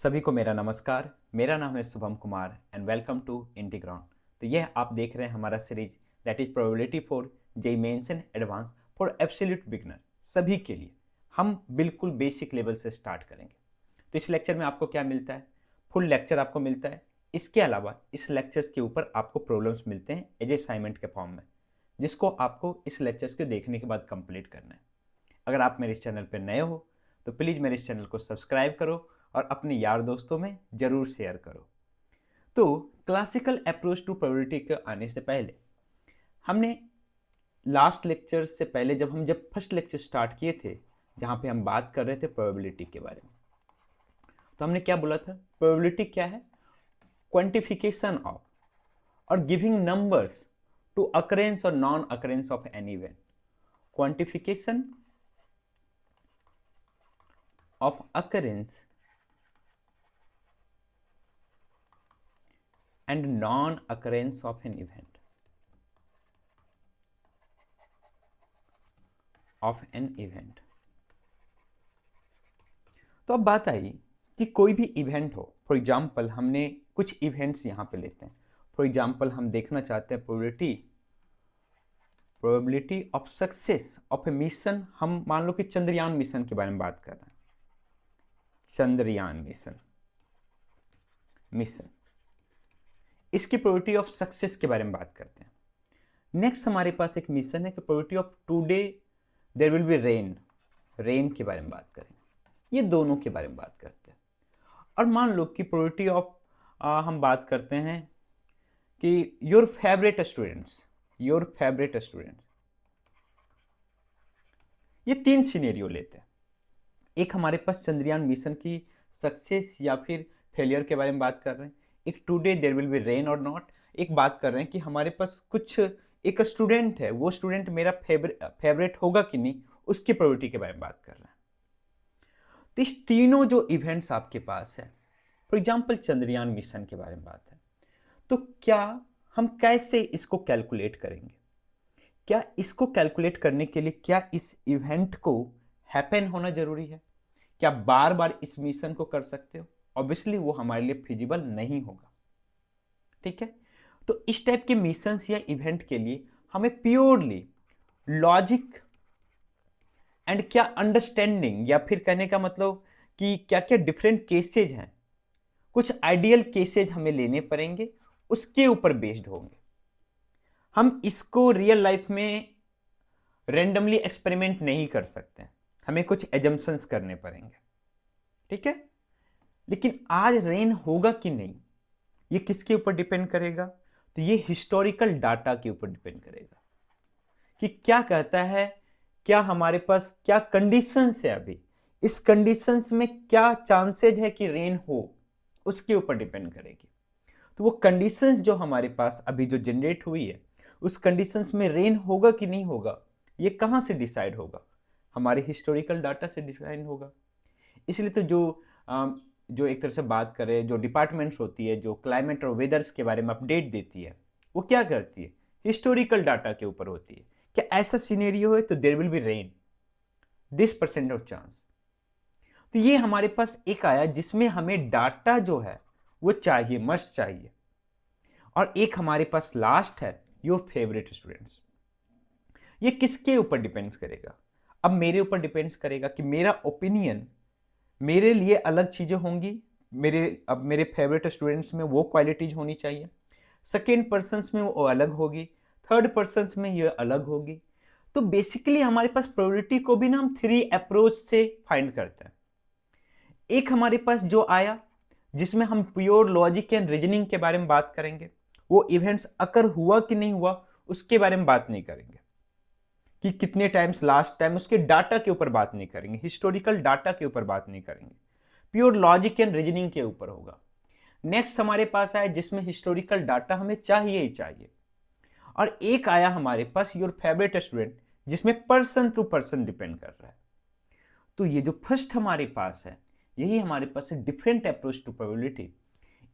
सभी को मेरा नमस्कार। मेरा नाम है Shubham Kumar and welcome to Integron. तो यह आप देख रहे हैं हमारा series that is probability for JEE mains and advance for absolute beginner. सभी के लिए हम बिल्कुल बेसिक लेवल से स्टार्ट करेंगे। तो इस लेक्चर में आपको क्या मिलता है? फुल लेक्चर आपको मिलता है। इसके अलावा इस लेक्चर्स के ऊपर आपको प्रॉब्लम्स मिलते हैं एज असाइनमेंट के फॉर्म में, जिसको आपको इस लेक्चर्स के देखने के बाद कंप्लीट करना है। अगर आप मेरे इस चैनल पर नए हो तो प्लीज़ मेरे इस चैनल को सब्सक्राइब करो और अपने यार दोस्तों में ज़रूर शेयर करो। तो क्लासिकल अप्रोच टू प्रोबेबिलिटी के आने से पहले हमने लास्ट लेक्चर से पहले जब फर्स्ट लेक्चर स्टार्ट किए थे, जहाँ पे हम बात कर रहे थे प्रोबेबिलिटी के बारे में, तो हमने क्या बोला था? प्रोबेबिलिटी क्या है? क्वांटिफिकेशन ऑफ और गिविंग नंबर्स टू अकरेंस और non occurrence of any event. Quantification of occurrence and non-occurrence of an event तो अब बात आई कि कोई भी इवेंट हो। फॉर एग्जाम्पल हमने कुछ इवेंट्स यहाँ पे लेते हैं। फॉर एग्जाम्पल हम देखना चाहते हैं probability of success of A mission. हम मान लो कि चंद्रयान मिशन के बारे में बात कर रहे हैं। चंद्रयान मिशन इसकी प्रोबेबिलिटी ऑफ सक्सेस के बारे में बात करते हैं। नेक्स्ट हमारे पास एक मिशन है कि probability of today there will be rain के बारे में बात करेंगे। ये दोनों के बारे में बात करते हैं। और मान लो कि प्रोबेबिलिटी ऑफ हम बात करते हैं कि योर फेवरेट स्टूडेंट्स ये 3 सिनेरियो लेते हैं। एक हमारे पास चंद्रयान मिशन की सक्सेस या फिर फेलियर के बारे में बात कर रहे हैं। एक today there will be rain और नॉट। एक बात कर रहे हैं कि हमारे पास कुछ एक स्टूडेंट है, वो स्टूडेंट मेरा फेवरेट होगा कि नहीं, उसकी प्रोबेबिलिटी के बारे में बात कर रहे हैं। तो इस तीनों जो इवेंट्स आपके पास है, फॉर एग्जाम्पल चंद्रयान मिशन के बारे में बात है, तो क्या हम कैसे इसको कैलकुलेट करेंगे? क्या इसको कैलकुलेट करने के लिए क्या इस इवेंट को हैपन होना जरूरी है? क्या बार बार इस मिशन को कर सकते हो? ऑब्वियसली वो हमारे लिए फिजिबल नहीं होगा। ठीक है, तो इस टाइप के मिशंस या इवेंट के लिए हमें प्योरली लॉजिक एंड क्या अंडरस्टैंडिंग, या फिर कहने का मतलब कि क्या क्या डिफरेंट केसेज हैं, कुछ आइडियल केसेज हमें लेने पड़ेंगे, उसके ऊपर बेस्ड होंगे। हम इसको रियल लाइफ में रेंडमली एक्सपेरिमेंट नहीं कर सकते, हमें कुछ एजम्पशंस करने पड़ेंगे। ठीक है, लेकिन आज रेन होगा कि नहीं, ये किसके ऊपर डिपेंड करेगा? तो ये हिस्टोरिकल डाटा के ऊपर डिपेंड करेगा कि क्या कहता है, क्या हमारे पास क्या कंडीशंस है, अभी इस कंडीशंस में क्या चांसेज है कि रेन हो, उसके ऊपर डिपेंड करेगी। तो वो कंडीशंस जो हमारे पास अभी जो जनरेट हुई है, उस कंडीशंस में रेन होगा कि नहीं होगा, ये कहाँ से डिसाइड होगा? हमारे हिस्टोरिकल डाटा से डिसाइड होगा। इसलिए तो जो एक तरह से बात करें, जो डिपार्टमेंट्स होती है, जो क्लाइमेट और वेदर्स के बारे में अपडेट देती है, वो क्या करती है? हिस्टोरिकल डाटा के ऊपर होती है कि ऐसा सिनेरियो है तो there will be rain, this percent of chance. तो ये हमारे पास एक आया जिसमें हमें डाटा जो है वो चाहिए, मस्ट चाहिए। और एक हमारे पास लास्ट है, योर फेवरेट स्टूडेंट्स। ये किसके ऊपर डिपेंड्स करेगा? अब मेरे ऊपर डिपेंड्स करेगा कि मेरा ओपिनियन, मेरे लिए अलग चीजें होंगी। अब मेरे फेवरेट स्टूडेंट्स में वो क्वालिटीज होनी चाहिए, सेकेंड पर्सन में वो अलग होगी, थर्ड पर्सन में ये अलग होगी। तो बेसिकली हमारे पास प्रोबेबिलिटी को भी ना हम 3 अप्रोच से फाइंड करते हैं। एक हमारे पास जो आया जिसमें हम प्योर लॉजिक एंड रीजनिंग के बारे में बात करेंगे, वो इवेंट्स अकर हुआ कि नहीं हुआ उसके बारे में बात नहीं करेंगे, कि कितने टाइम्स लास्ट टाइम, उसके डाटा के ऊपर बात नहीं करेंगे, हिस्टोरिकल डाटा के ऊपर बात नहीं करेंगे, प्योर लॉजिक एंड रीजनिंग के ऊपर होगा। नेक्स्ट हमारे पास आया जिसमें हिस्टोरिकल डाटा हमें चाहिए ही चाहिए। और एक आया हमारे पास योर फेवरेट स्टूडेंट, जिसमें पर्सन टू पर्सन डिपेंड कर रहा है। तो ये जो फर्स्ट हमारे पास है, यही हमारे पास है डिफरेंट अप्रोच टू प्रोबेबिलिटी।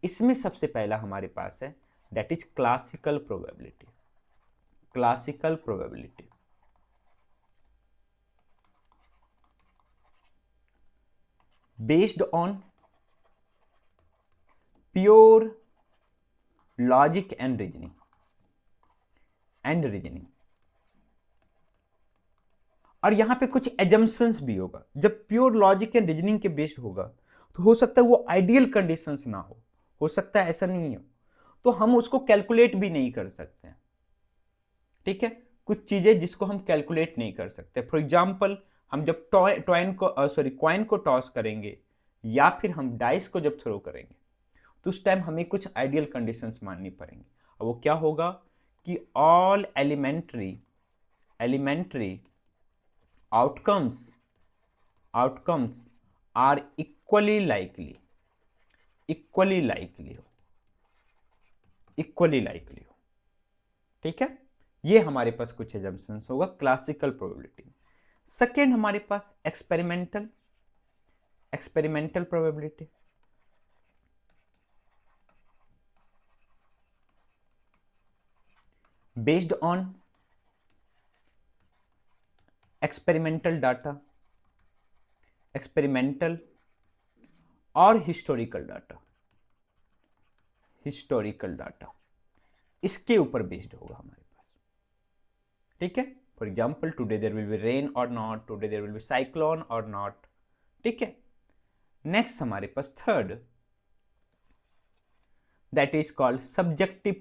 इसमें सबसे पहला हमारे पास है that is classical probability. Classical probability based on pure logic and reasoning और यहां पे कुछ एजम्पशंस भी होगा। जब प्योर लॉजिक एंड रीजनिंग के बेस्ड होगा तो हो सकता है वो आइडियल कंडीशंस ना हो सकता है ऐसा नहीं हो, तो हम उसको कैलकुलेट भी नहीं कर सकते हैं। ठीक है, कुछ चीजें जिसको हम कैलकुलेट नहीं कर सकते। फॉर एग्जाम्पल, हम जब कॉइन को टॉस करेंगे या फिर हम डाइस को जब थ्रो करेंगे तो उस टाइम हमें कुछ आइडियल कंडीशंस माननी पड़ेंगी। और वो क्या होगा कि all elementary outcomes are equally likely हो। ठीक है, ये हमारे पास कुछ एजम्पशंस होगा क्लासिकल प्रोबेबिलिटी। सेकेंड हमारे पास experimental probability. Based on experimental और हिस्टोरिकल डाटा इसके ऊपर बेस्ड होगा हमारे पास। ठीक है, for example today there will be rain और not, today there will be cyclone और नॉट। ठीक है, नेक्स्ट हमारे पास third, that is called subjective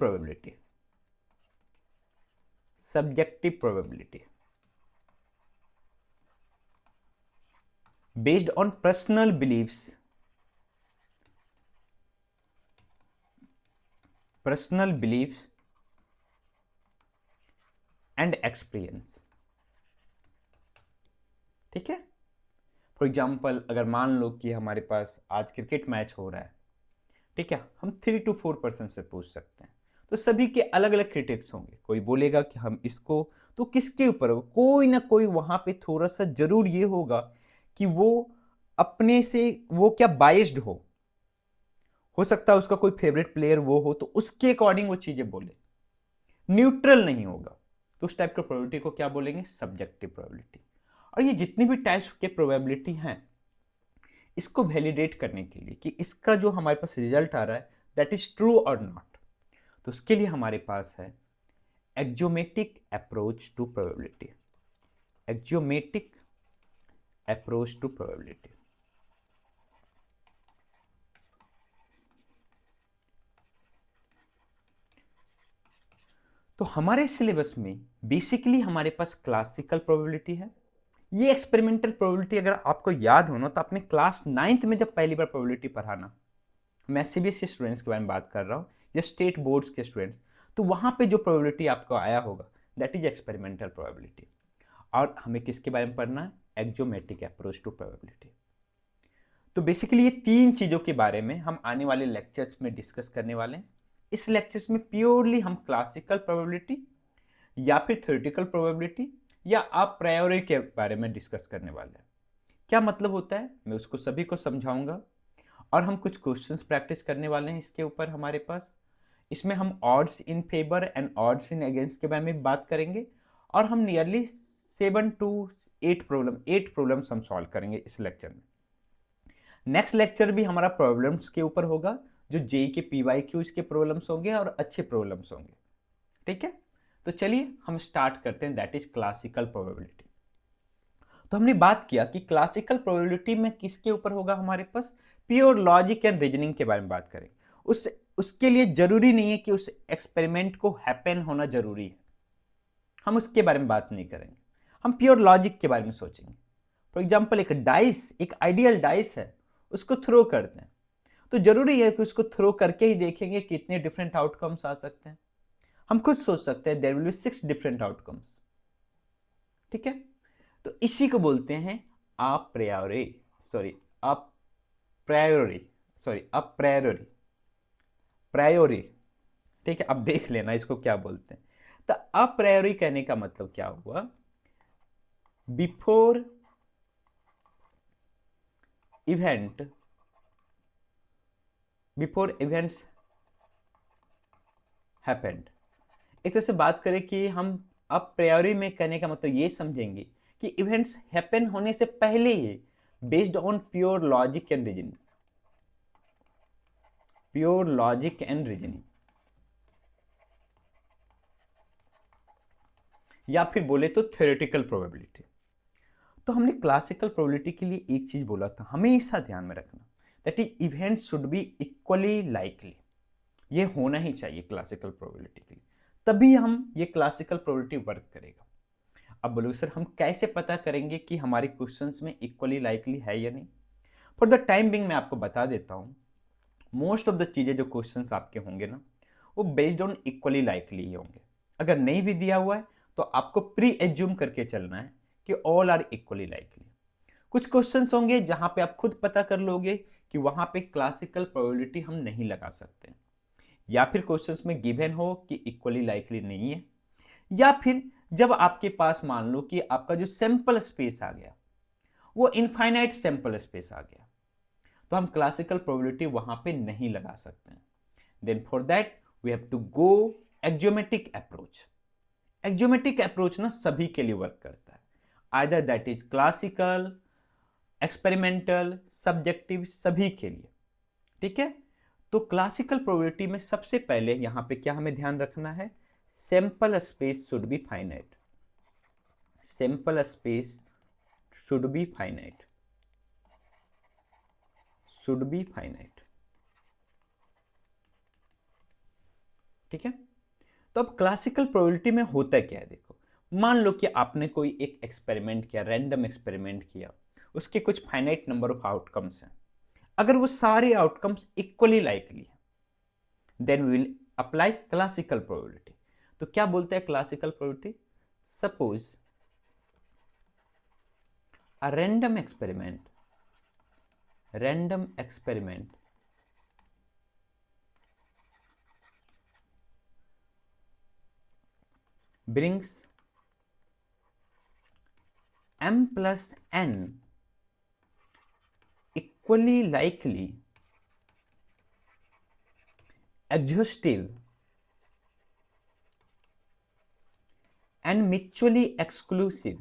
probability. Based on personal beliefs and experience. ठीक है, फॉर एग्जाम्पल अगर मान लो कि हमारे पास आज क्रिकेट मैच हो रहा है, ठीक है, हम 3 to 4% से पूछ सकते हैं, तो सभी के अलग अलग क्रिटिक्स होंगे। कोई बोलेगा कि हम इसको, तो किसके ऊपर होगा, कोई ना कोई वहां पे थोड़ा सा जरूर ये होगा कि वो अपने से वो क्या बाइस्ड हो सकता है उसका कोई फेवरेट प्लेयर वो हो तो उसके अकॉर्डिंग वो चीजें बोले, न्यूट्रल नहीं होगा। तो उस टाइप के प्रोबेबिलिटी को क्या बोलेंगे, सब्जेक्टिव प्रोबेबिलिटी। और ये जितनी भी टाइप्स के प्रोबेबिलिटी हैं, इसको वैलिडेट करने के लिए कि इसका जो हमारे पास रिजल्ट आ रहा है दैट इज ट्रू और नॉट, तो उसके लिए हमारे पास है एक्जियोमेट्रिक अप्रोच टू प्रोबेबिलिटी। तो हमारे सिलेबस में बेसिकली हमारे पास क्लासिकल प्रोबेबिलिटी है। ये एक्सपेरिमेंटल प्रोबेबिलिटी अगर आपको याद हो ना, तो आपने क्लास 9th में जब पहली बार प्रोबेबिलिटी पढ़ाना, मैं सीबीएसई स्टूडेंट्स के बारे में बात कर रहा हूँ या स्टेट बोर्ड्स के स्टूडेंट्स, तो वहां पे जो प्रोबेबिलिटी आपको आया होगा दैट इज एक्सपेरिमेंटल प्रोबेबिलिटी। और हमें किसके बारे में पढ़ना है, एक्जियोमेट्रिक अप्रोच टू प्रोबेबिलिटी। तो बेसिकली ये तीन चीजों के बारे में हम आने वाले लेक्चर्स में डिस्कस करने वाले हैं। इस लेक्चर्स में प्योरली हम क्लासिकल प्रोबेबिलिटी या फिर थ्योरेटिकल प्रोबेबिलिटी या आप प्रायोरी के बारे में डिस्कस करने वाले हैं। क्या मतलब होता है मैं उसको सभी को समझाऊंगा और हम कुछ क्वेश्चंस प्रैक्टिस करने वाले हैं इसके ऊपर हमारे पास। इसमें हम odds in favour and odds in against के बारे में बात करेंगे और हम नियरली 7 to 8 प्रॉब्लम्स हम सॉल्व करेंगे इस लेक्चर में। नेक्स्ट लेक्चर भी हमारा प्रॉब्लम्स के ऊपर होगा, जो जेई के PYQs के प्रॉब्लम्स होंगे और अच्छे प्रॉब्लम्स होंगे। ठीक है, तो चलिए हम स्टार्ट करते हैं, दैट इज क्लासिकल प्रोबेबिलिटी। तो हमने बात किया कि क्लासिकल प्रोबेबिलिटी में किसके ऊपर होगा, हमारे पास प्योर लॉजिक एंड रीजनिंग के बारे में बात करें। उसके लिए जरूरी नहीं है कि उस एक्सपेरिमेंट को हैपन होना जरूरी है, हम उसके बारे में बात नहीं करेंगे, हम प्योर लॉजिक के बारे में सोचेंगे। फॉर एग्जाम्पल एक आइडियल डाइस है, उसको थ्रो करते हैं, तो जरूरी है कि उसको थ्रो करके ही देखेंगे कितने डिफरेंट आउटकम्स आ सकते हैं। हम खुद सोच सकते हैं there will be 6 different outcomes. ठीक है, तो इसी को बोलते हैं अप्रायोरी प्रायोरी। ठीक है, अब देख लेना इसको क्या बोलते हैं। तो अप्रायोरी कहने का मतलब क्या हुआ, बिफोर इवेंट्स हैपेंड। एक तरह से बात करें कि हम अप्रायोरी में कहने का मतलब ये समझेंगे कि इवेंट्स हैपन होने से पहले ही based on pure logic and reasoning pure logic and reasoning, या फिर बोले तो थ्योरेटिकल प्रोबेबिलिटी। तो हमने क्लासिकल प्रोबेबिलिटी के लिए एक चीज बोला था, हमेशा ध्यान में रखना, that is event should be equally likely. ये होना ही चाहिए क्लासिकल प्रोबेबिलिटी के लिए, तभी हम ये क्लासिकल प्रोबेबिलिटी वर्क करेगा। अब बोलो सर हम कैसे पता करेंगे कि हमारे क्वेश्चंस में इक्वली लाइकली है या नहीं? फॉर द टाइम बिंग मैं आपको बता देता हूँ, मोस्ट ऑफ द चीजें जो क्वेश्चंस आपके होंगे ना, वो बेस्ड ऑन इक्वली लाइकली ही होंगे। अगर नहीं भी दिया हुआ है तो आपको प्री एज्यूम करके चलना है कि ऑल आर इक्वली लाइकली। कुछ क्वेश्चंस होंगे जहां पे आप खुद पता कर लोगे कि वहां पे क्लासिकल प्रोबेबिलिटी हम नहीं लगा सकते, या फिर क्वेश्चंस में गिवन हो कि इक्वली लाइकली नहीं है, या फिर जब आपके पास मान लो कि आपका जो सैंपल स्पेस आ गया वो इनफाइनाइट सैंपल स्पेस आ गया, तो हम क्लासिकल प्रोबेबिलिटी वहां पे नहीं लगा सकते हैं। Then for that we have to go axiomatic approach. Axiomatic approach ना सभी के लिए वर्क करता है, either that is classical, experimental, subjective, सभी के लिए। ठीक है, तो क्लासिकल प्रोबेबिलिटी में सबसे पहले यहां पे क्या हमें ध्यान रखना है, sample space should be finite. Sample space should be finite, should be finite. ठीक है, तो अब क्लासिकल प्रोबेबिलिटी में होता क्या है, देखो मान लो कि आपने कोई एक एक्सपेरिमेंट किया, रैंडम एक्सपेरिमेंट किया, उसके कुछ फाइनाइट नंबर ऑफ आउटकम्स हैं। अगर वो सारे आउटकम्स इक्वली लाइकली है, then we will apply classical probability. तो क्या बोलते हैं classical probability? Suppose a random experiment, random experiment brings m plus n equally likely exhaustive and mutually exclusive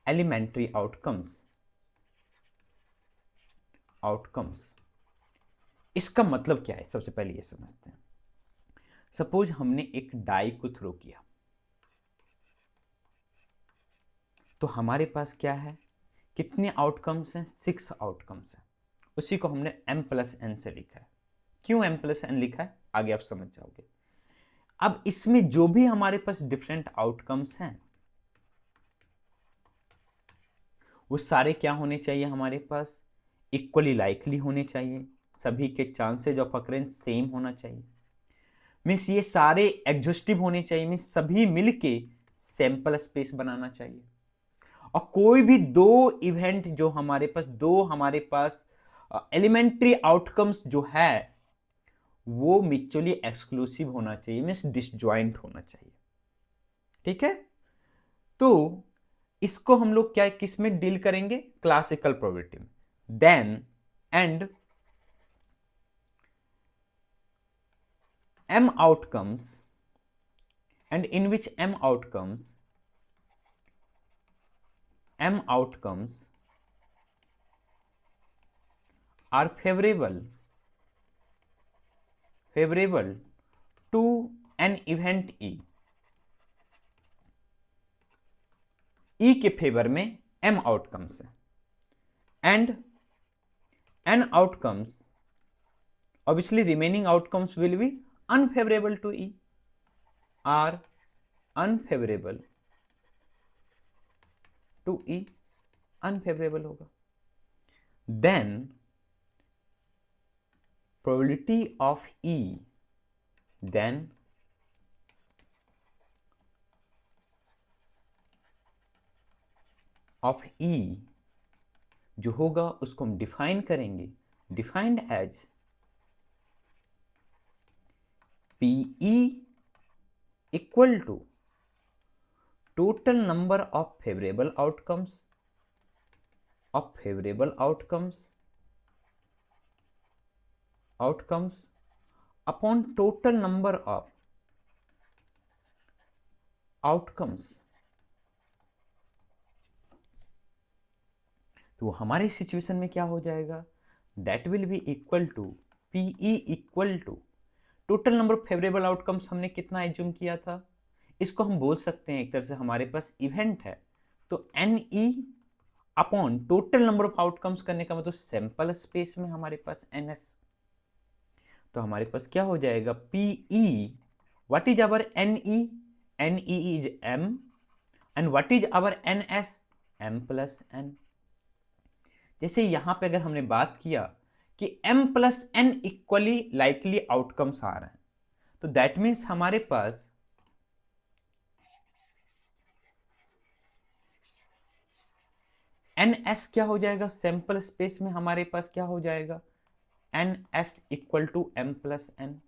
elementary outcomes। इसका मतलब क्या है, सबसे पहले ये समझते हैं। सपोज हमने एक डाई को थ्रो किया, तो हमारे पास क्या है, कितने आउटकम्स हैं, 6 आउटकम्स हैं। उसी को हमने m प्लस एन से लिखा है। क्यों m प्लस एन लिखा है, आगे आप समझ जाओगे। अब इसमें जो भी हमारे पास डिफरेंट आउटकम्स हैं वो सारे क्या होने चाहिए, हमारे पास इक्वली लाइकली होने चाहिए, सभी के चांसेज ऑफ अकरेंस सेम होना चाहिए। मीन्स ये सारे एग्जॉस्टिव होने चाहिए, मीन्स सभी मिलके सैंपल स्पेस बनाना चाहिए। और कोई भी दो इवेंट जो हमारे पास, दो हमारे पास एलिमेंट्री आउटकम्स जो है वो म्यूचुअली एक्सक्लूसिव होना चाहिए, मीन्स डिसजॉइंट होना चाहिए। ठीक है, तो इसको हम लोग क्या किस में डील करेंगे, क्लासिकल प्रोबेबिलिटी में। Then and m outcomes, and in which m outcomes are favorable to an event e। e के फेवर में m आउटकम्स है, and n outcomes, obviously remaining outcomes will be unfavorable to e, are unfavorable to e, unfavorable होगा। then probability of e, then of e जो होगा उसको हम define करेंगे, defined as PE equal to total number of favourable outcomes upon total number of outcomes. तो हमारे situation में क्या हो जाएगा, that will be equal to P E equal to total number of favourable outcomes हमने कितना एज्यूम किया था, इसको हम बोल सकते हैं एक तरह से हमारे पास इवेंट है, तो N E upon total number of outcomes करने का मतलब सैंपल स्पेस में हमारे पास एन एस। तो हमारे पास क्या हो जाएगा, P E what is our N E is M and what is our N S, M plus N. जैसे यहां पे अगर हमने बात किया कि m plus N equally likely outcomes आ रहे हैं, तो दैट मीन्स हमारे पास एन एस क्या हो जाएगा, सैंपल स्पेस में हमारे पास क्या हो जाएगा, N S equal to M plus N.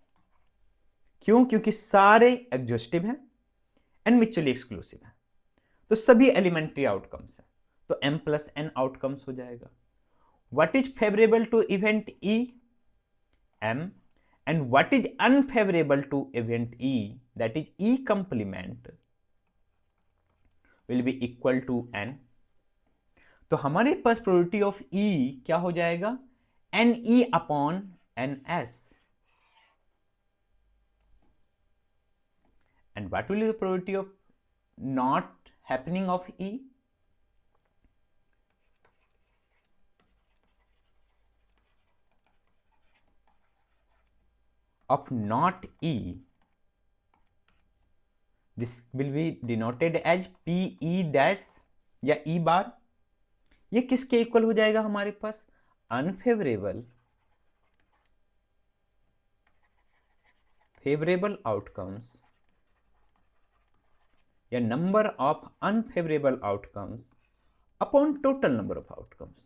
क्यों, क्योंकि सारे एग्जॉस्टिव हैं एंड म्यूचुअली एक्सक्लूसिव हैं, तो सभी एलिमेंट्री आउटकम्स हैं, तो m प्लस एन आउटकम्स हो जाएगा। What is favourable to event E, m, and what is unfavorable to event E, that is E complement will be equal to n। तो हमारे पास probability of E क्या हो जाएगा, N E upon N S, and what will be the probability of not happening of E, of not E, this will be denoted as PE dash या E bar. ये किसके equal हो जाएगा हमारे पास, अनफेवरेबल फेवरेबल आउटकम्स या number of unfavourable outcomes upon total number of outcomes.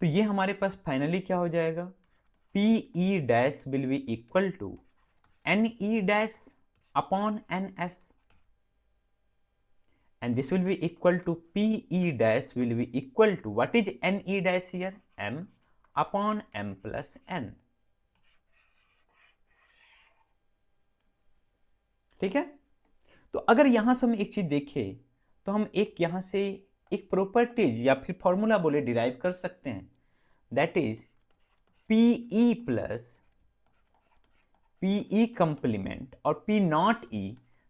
तो ये हमारे पास फाइनली क्या हो जाएगा, P E dash will be equal to N E dash upon N S, and this will be equal to PE dash will be equal to what is NE dash here, M upon M plus N। ठीक है, तो अगर यहां से हम एक चीज देखें तो हम एक यहां से एक प्रॉपर्टीज या फिर फॉर्मूला बोले डिराइव कर सकते हैं, that is PE plus PE complement और P not E,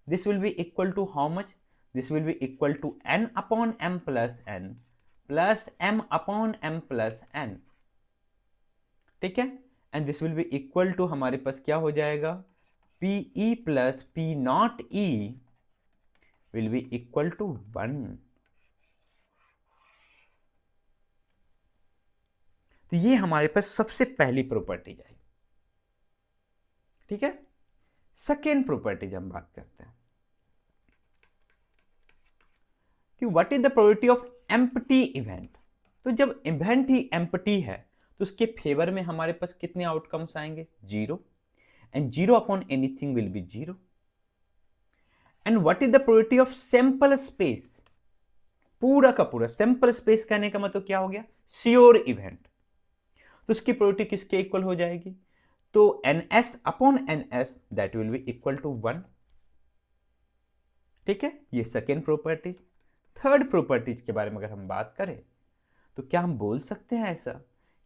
this will be equal to how much, this will be equal to n upon m plus n plus m upon m plus n। ठीक है, and this will be equal to हमारे पास क्या हो जाएगा, P E plus P not E will be equal to 1। तो ये हमारे पास सबसे पहली प्रॉपर्टीज आई। ठीक है, सेकेंड प्रॉपर्टीज हम बात करते हैं कि what is the probability of empty event. तो जब इवेंट ही एम्प्टी है तो उसके फेवर में हमारे पास कितने आउटकम्स आएंगे, 0, and 0 upon anything will be 0। And what is the probability of sample space, पूरा का पूरा सैंपल स्पेस कहने का मतलब क्या हो गया, श्योर इवेंट, तो उसकी प्रोबेबिलिटी किसके इक्वल हो जाएगी, तो N S upon N S that will be equal to 1। ठीक है, ये सेकेंड प्रॉपर्टीज। थर्ड प्रॉपर्टीज के बारे में अगर हम बात करें तो क्या हम बोल सकते हैं ऐसा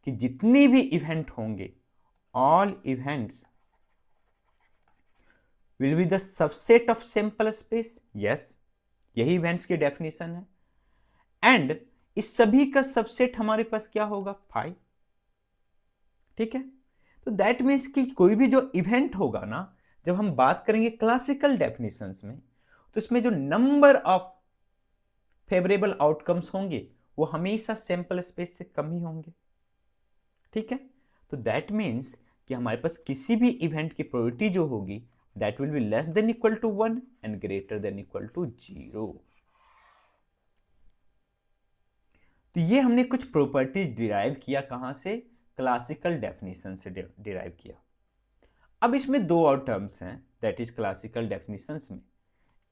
कि जितने भी इवेंट होंगे, all events will be the subset of sample space. Yes, यही इवेंट्स की डेफिनेशन है, एंड इस सभी का सबसेट हमारे पास क्या होगा, 5। ठीक है, तो दैट मीन्स कि कोई भी जो इवेंट होगा ना, जब हम बात करेंगे क्लासिकल डेफिनेशंस में, तो इसमें जो नंबर ऑफ फेवरेबल आउटकम्स होंगे वो हमेशा सैंपल स्पेस से कम ही होंगे। ठीक है, तो दैट मीन्स कि हमारे पास किसी भी इवेंट की प्रोबेबिलिटी जो होगी that will be less than equal to 1 and greater than equal to 0। तो ये हमने कुछ प्रॉपर्टीज डिराइव किया, कहां से, क्लासिकल डेफिनेशन से डिराइव किया। अब इसमें दो और टर्म्स हैं, दैट इज क्लासिकल डेफिनेशंस में,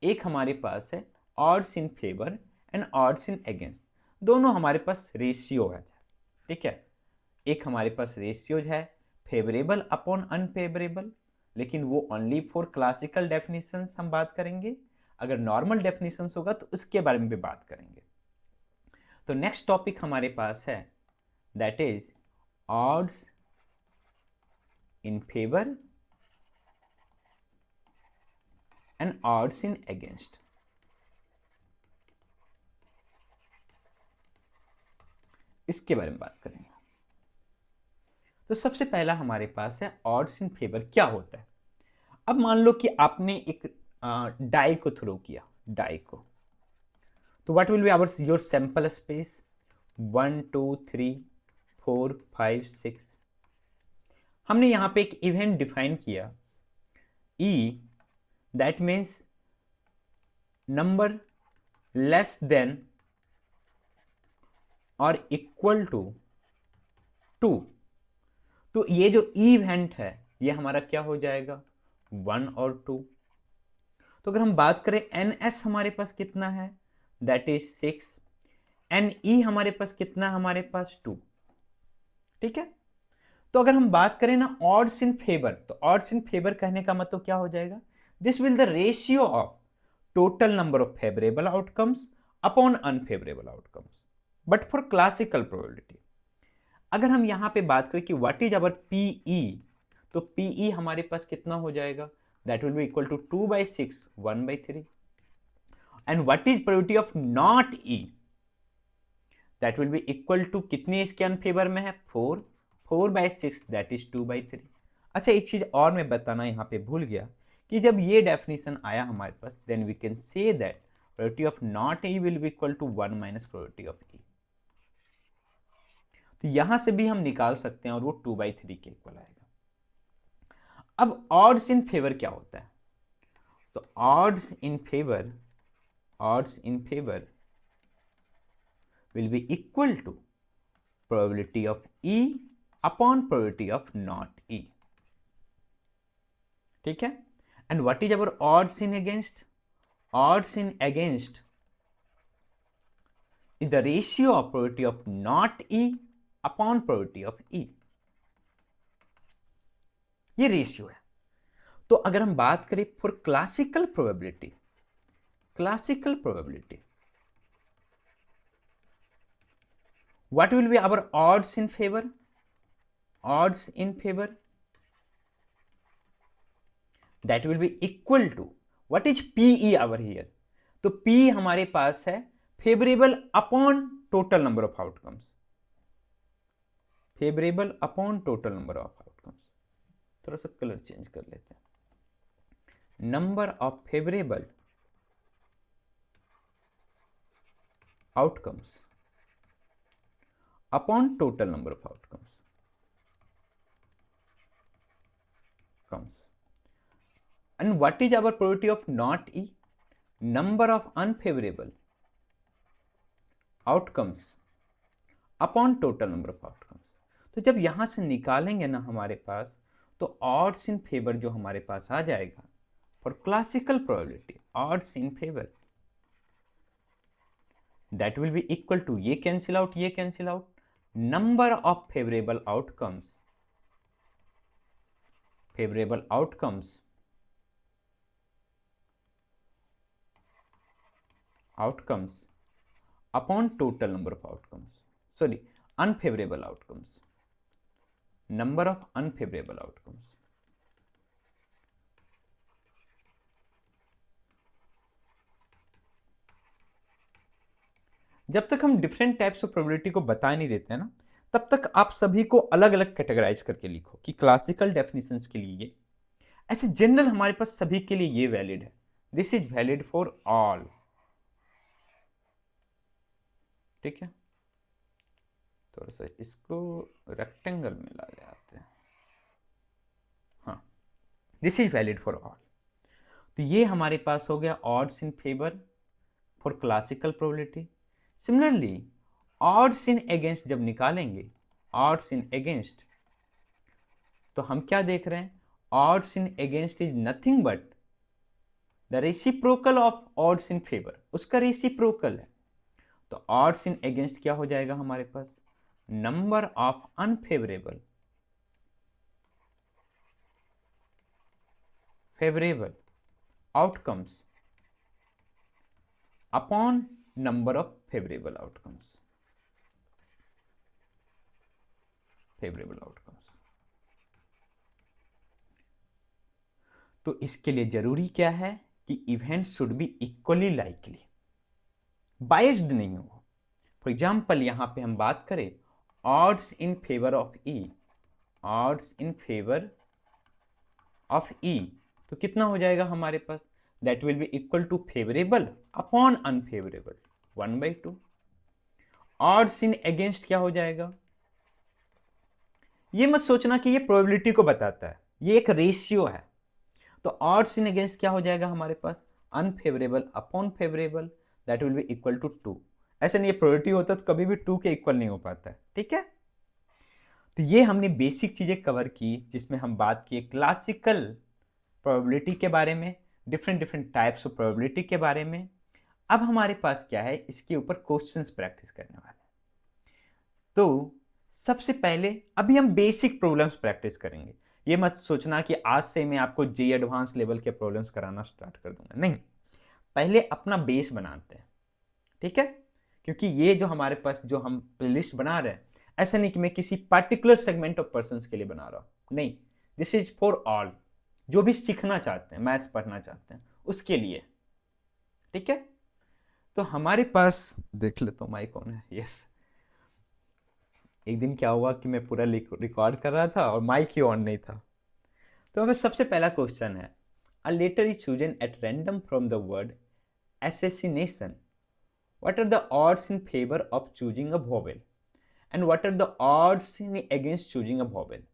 एक हमारे पास है odds in favour and odds in against, दोनों हमारे पास रेशियो है। ठीक है, एक हमारे पास रेशियोज है फेवरेबल अपॉन अनफेवरेबल, लेकिन वो ओनली फॉर क्लासिकल डेफिनेशंस हम बात करेंगे, अगर नॉर्मल डेफिनेशंस होगा तो उसके बारे में भी बात करेंगे। तो नेक्स्ट टॉपिक हमारे पास है, that is odds in favour and odds in against. इसके बारे में बात करेंगे। तो सबसे पहला हमारे पास है ऑड्स इन फेवर क्या होता है। अब मान लो कि आपने एक डाई को थ्रो किया, डाई को, तो what will be our your sample space 1 2 3 4 5 6। हमने यहां पे एक इवेंट डिफाइन किया E, that means number less than और इक्वल टू 2। तो ये जो इवेंट है ये हमारा क्या हो जाएगा, 1 और 2। तो अगर हम बात करें एन एस हमारे पास कितना है, दैट इज 6। एन ई हमारे पास कितना, हमारे पास 2। ठीक है। तो अगर हम बात करें ना ऑड्स इन फेवर, तो ऑड्स इन फेवर कहने का मतलब क्या हो जाएगा, this will the ratio of total number of favourable outcomes upon unfavourable outcomes, but for classical probability. अगर हम यहां पे बात करें कि व्हाट इज अवर पीई, तो पीई हमारे पास कितना हो जाएगा, that will be equal to 2/6 1/3। And what is probability of not E, that will be equal to कितने इसके अनफेवर में है, 4 4/6 दैट इज 2/3। अच्छा एक चीज और मैं बताना यहां पे भूल गया कि जब ये डेफिनेशन आया हमारे पास, then we can say that probability of not E will be equal to 1 minus probability of E. तो यहां से भी हम निकाल सकते हैं और वो 2/3 के इक्वल आएगा। अब ऑड्स इन फेवर क्या होता है, तो odds in favour, odds in favour will be equal to probability of E upon probability of not E। ठीक है। and what is our odds in against, odds in against is the ratio of probability of not E upon probability of E। ये ratio है। तो अगर हम बात करें for classical probability, classical probability what will be our odds in favor, odds in favor that will be equal to what is PE over here। तो P हमारे पास है favourable upon total number of outcomes, favourable upon total number of outcomes. थोड़ा सा colour change कर लेते हैं, number of favourable outcomes upon total number of outcomes comes। and what is our probability of not E, number of unfavorable outcomes upon total number of outcomes। तो जब यहां से निकालेंगे ना हमारे पास, तो odds in favor जो हमारे पास आ जाएगा for classical probability, odds in favor that will be equal to, ये कैंसिल आउट, ये cancel out, number of favorable outcomes, favorable outcomes outcomes upon total number of outcomes, sorry unfavorable outcomes, number of unfavorable outcomes। जब तक हम different types of probability को बता नहीं देते हैं ना, तब तक आप सभी को अलग अलग कैटेगराइज करके लिखो कि क्लासिकल डेफिनेशंस के लिए ये, ऐसे जनरल हमारे पास सभी के लिए ये वैलिड है, this is valid for all. ठीक है। थोड़ा सा इसको रेक्टेंगल में ला ले आते हैं, हाँ, this is valid for all. तो ये हमारे पास हो गया odds in favour for classical probability. Similarly odds in against जब निकालेंगे, ऑड्स इन अगेंस्ट, तो हम क्या देख रहे हैं, odds in against is nothing but the reciprocal of odds in favour, उसका रेसिप्रोकल है। तो ऑड्स इन अगेंस्ट क्या हो जाएगा हमारे पास, number of unfavourable favourable outcomes upon number of favourable outcomes, favourable outcomes. तो इसके लिए जरूरी क्या है कि event should be equally likely, biased नहीं हो। फॉर एग्जाम्पल यहां पे हम बात करें odds in favour of E, odds in favour of E, तो कितना हो जाएगा हमारे पास, that will be equal to favourable upon unfavourable 1/2। Odds in against क्या हो जाएगा, ये मत सोचना कि ये प्रोबेबिलिटी को बताता है, ये एक रेशियो है। तो ऑड्स इन अगेंस्ट क्या हो जाएगा हमारे पास, unfavourable upon favourable, that will be equal to 2। ऐसा नहीं, प्रोबेबिलिटी होता तो कभी भी 2 के इक्वल नहीं हो पाता है, ठीक है। तो ये हमने बेसिक चीजें कवर की, जिसमें हम बात किए क्लासिकल प्रोबेबिलिटी के बारे में, different different types of probability के बारे में। अब हमारे पास क्या है, इसके ऊपर क्वेश्चंस प्रैक्टिस करने वाले हैं। तो सबसे पहले अभी हम बेसिक प्रॉब्लम्स प्रैक्टिस करेंगे। ये मत सोचना कि आज से मैं आपको जे एडवांस लेवल के प्रॉब्लम्स कराना स्टार्ट कर दूंगा, नहीं, पहले अपना बेस बनाते हैं, ठीक है। क्योंकि ये जो हमारे पास जो हम प्लेलिस्ट बना रहे हैं, ऐसा नहीं कि मैं किसी पर्टिकुलर सेगमेंट ऑफ पर्संस के लिए बना रहा हूं, नहीं, दिस इज फॉर ऑल, जो भी सीखना चाहते हैं, मैथ्स पढ़ना चाहते हैं, उसके लिए, ठीक है। तो हमारे पास देख लेता हूं माइक ऑन है, यस। एक दिन क्या हुआ कि मैं पूरा रिकॉर्ड कर रहा था और माइक ही ऑन नहीं था। तो हमें सबसे पहला क्वेश्चन है, a letter is chosen at random from the word assassination, what are the odds in favor of choosing a vowel and what are the odds in against choosing a vowel।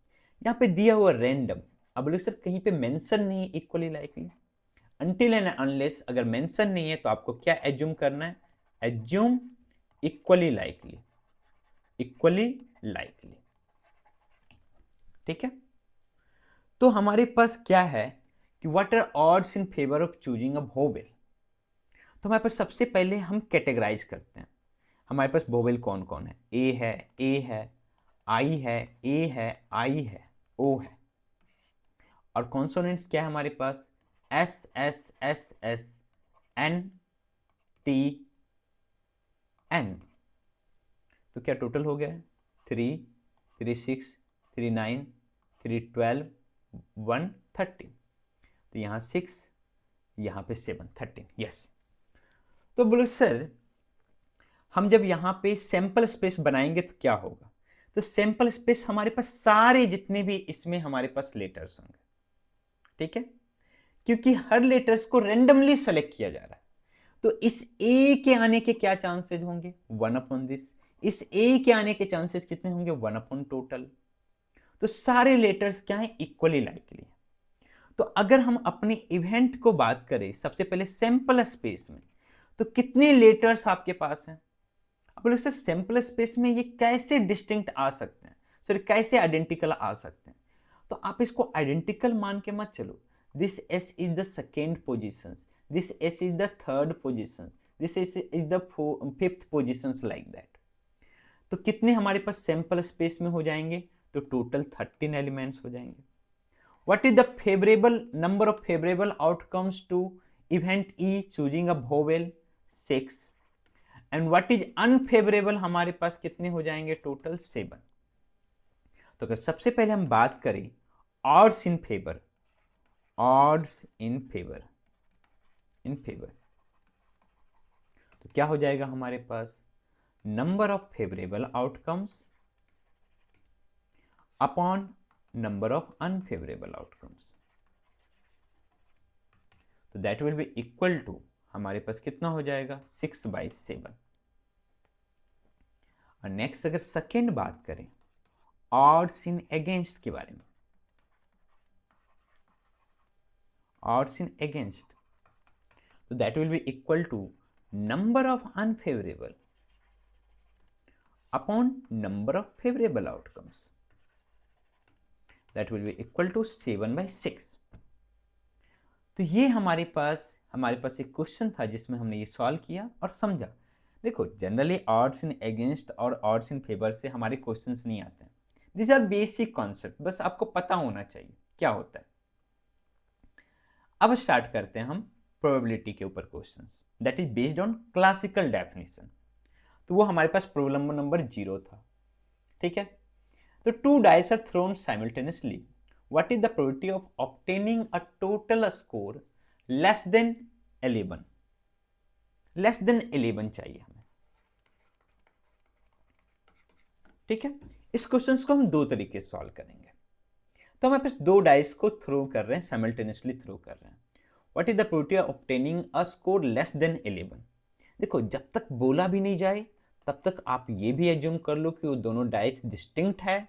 यहाँ पे दिया हुआ random, अब बोले sir कहीं पे mention नहीं है equally likely, until and unless अगर मेंशन नहीं है तो आपको क्या एज्यूम करना है, assume equally likely, equally likely, ठीक है। तो हमारे पास क्या है कि what are odds in favour of choosing a vowel. तो हमारे पास सबसे पहले हम कैटेगराइज करते हैं, हमारे पास वोवेल कौन कौन है, ए है, आई है, ए है, आई है, ओ है। और कॉन्सोनेंट्स क्या है हमारे पास, S S S S, N, T, N. तो क्या टोटल हो गया है, 3, 3, 6, 3, 9, 3, 12, 1, 13। तो यहाँ 6, यहाँ पे 7, 13, यस। तो बोलो सर हम जब यहाँ पे सैंपल स्पेस बनाएंगे तो क्या होगा, तो सैंपल स्पेस हमारे पास सारे जितने भी इसमें हमारे पास लेटर्स होंगे, ठीक है, क्योंकि हर लेटर्स को रेंडमली सेलेक्ट किया जा रहा है। तो इस ए के आने के क्या चांसेस होंगे, 1/दिस, इस ए के आने के चांसेस कितने होंगे, 1/टोटल। तो सारे लेटर्स क्या है, इक्वली लाइकली। तो अगर हम अपने इवेंट को बात करें सबसे पहले सैंपल स्पेस में, तो कितने लेटर्स आपके पास हैं। अब बोले सर सैंपल स्पेस में ये कैसे डिस्टिंक्ट आ सकते हैं, सर कैसे आइडेंटिकल आ सकते हैं। तो आप इसको आइडेंटिकल मान के मत चलो, this S is the second position, this S is the third position, this S is the fifth position, like that. तो कितने हमारे पास सैंपल स्पेस में हो जाएंगे, तो टोटल 13 एलिमेंट्स हो जाएंगे। What is the favorable number of favorable outcomes to event E choosing a vowel, 6। And what is unfavorable हमारे पास कितने हो जाएंगे, टोटल 7। तो अगर सबसे पहले हम बात करें odds in favor, odds in favor, in favor, तो क्या हो जाएगा हमारे पास, number of favourable outcomes upon number of unfavourable outcomes. तो that will be equal to हमारे पास कितना हो जाएगा, 6/7। और नेक्स्ट अगर सेकेंड बात करें ऑड्स इन अगेंस्ट के बारे में, ऑड्स इन अगेंस्ट, तो that will be equal to number of unfavourable upon number of favourable outcomes, that will be equal to 7/6। तो ये हमारे पास एक क्वेश्चन था जिसमें हमने ये सॉल्व किया और समझा। देखो जनरली ऑड्स इन अगेंस्ट और ऑड्स इन फेवर से हमारे क्वेश्चंस नहीं आते हैं, दिस आर बेसिक कॉन्सेप्ट, बस आपको पता होना चाहिए क्या होता है। अब स्टार्ट करते हैं हम प्रोबेबिलिटी के ऊपर questions, that is based on classical definition. तो वो हमारे पास प्रॉब्लम नंबर 0 था, ठीक है। तो 2 dice are thrown simultaneously, what is the probability of obtaining a total score less than 11? Less than 11 चाहिए हमें, ठीक है। इस क्वेश्चन को हम दो तरीके से सॉल्व करेंगे। तो हमारे पास 2 डाइस को थ्रो कर रहे हैं, साइमल्टेनियसली थ्रो कर रहे हैं। What is the probability of obtaining a score less than 11? देखो, जब तक बोला भी नहीं जाए तब तक आप ये भी एज्यूम कर लो कि वो दोनों डाइस डिस्टिंक्ट है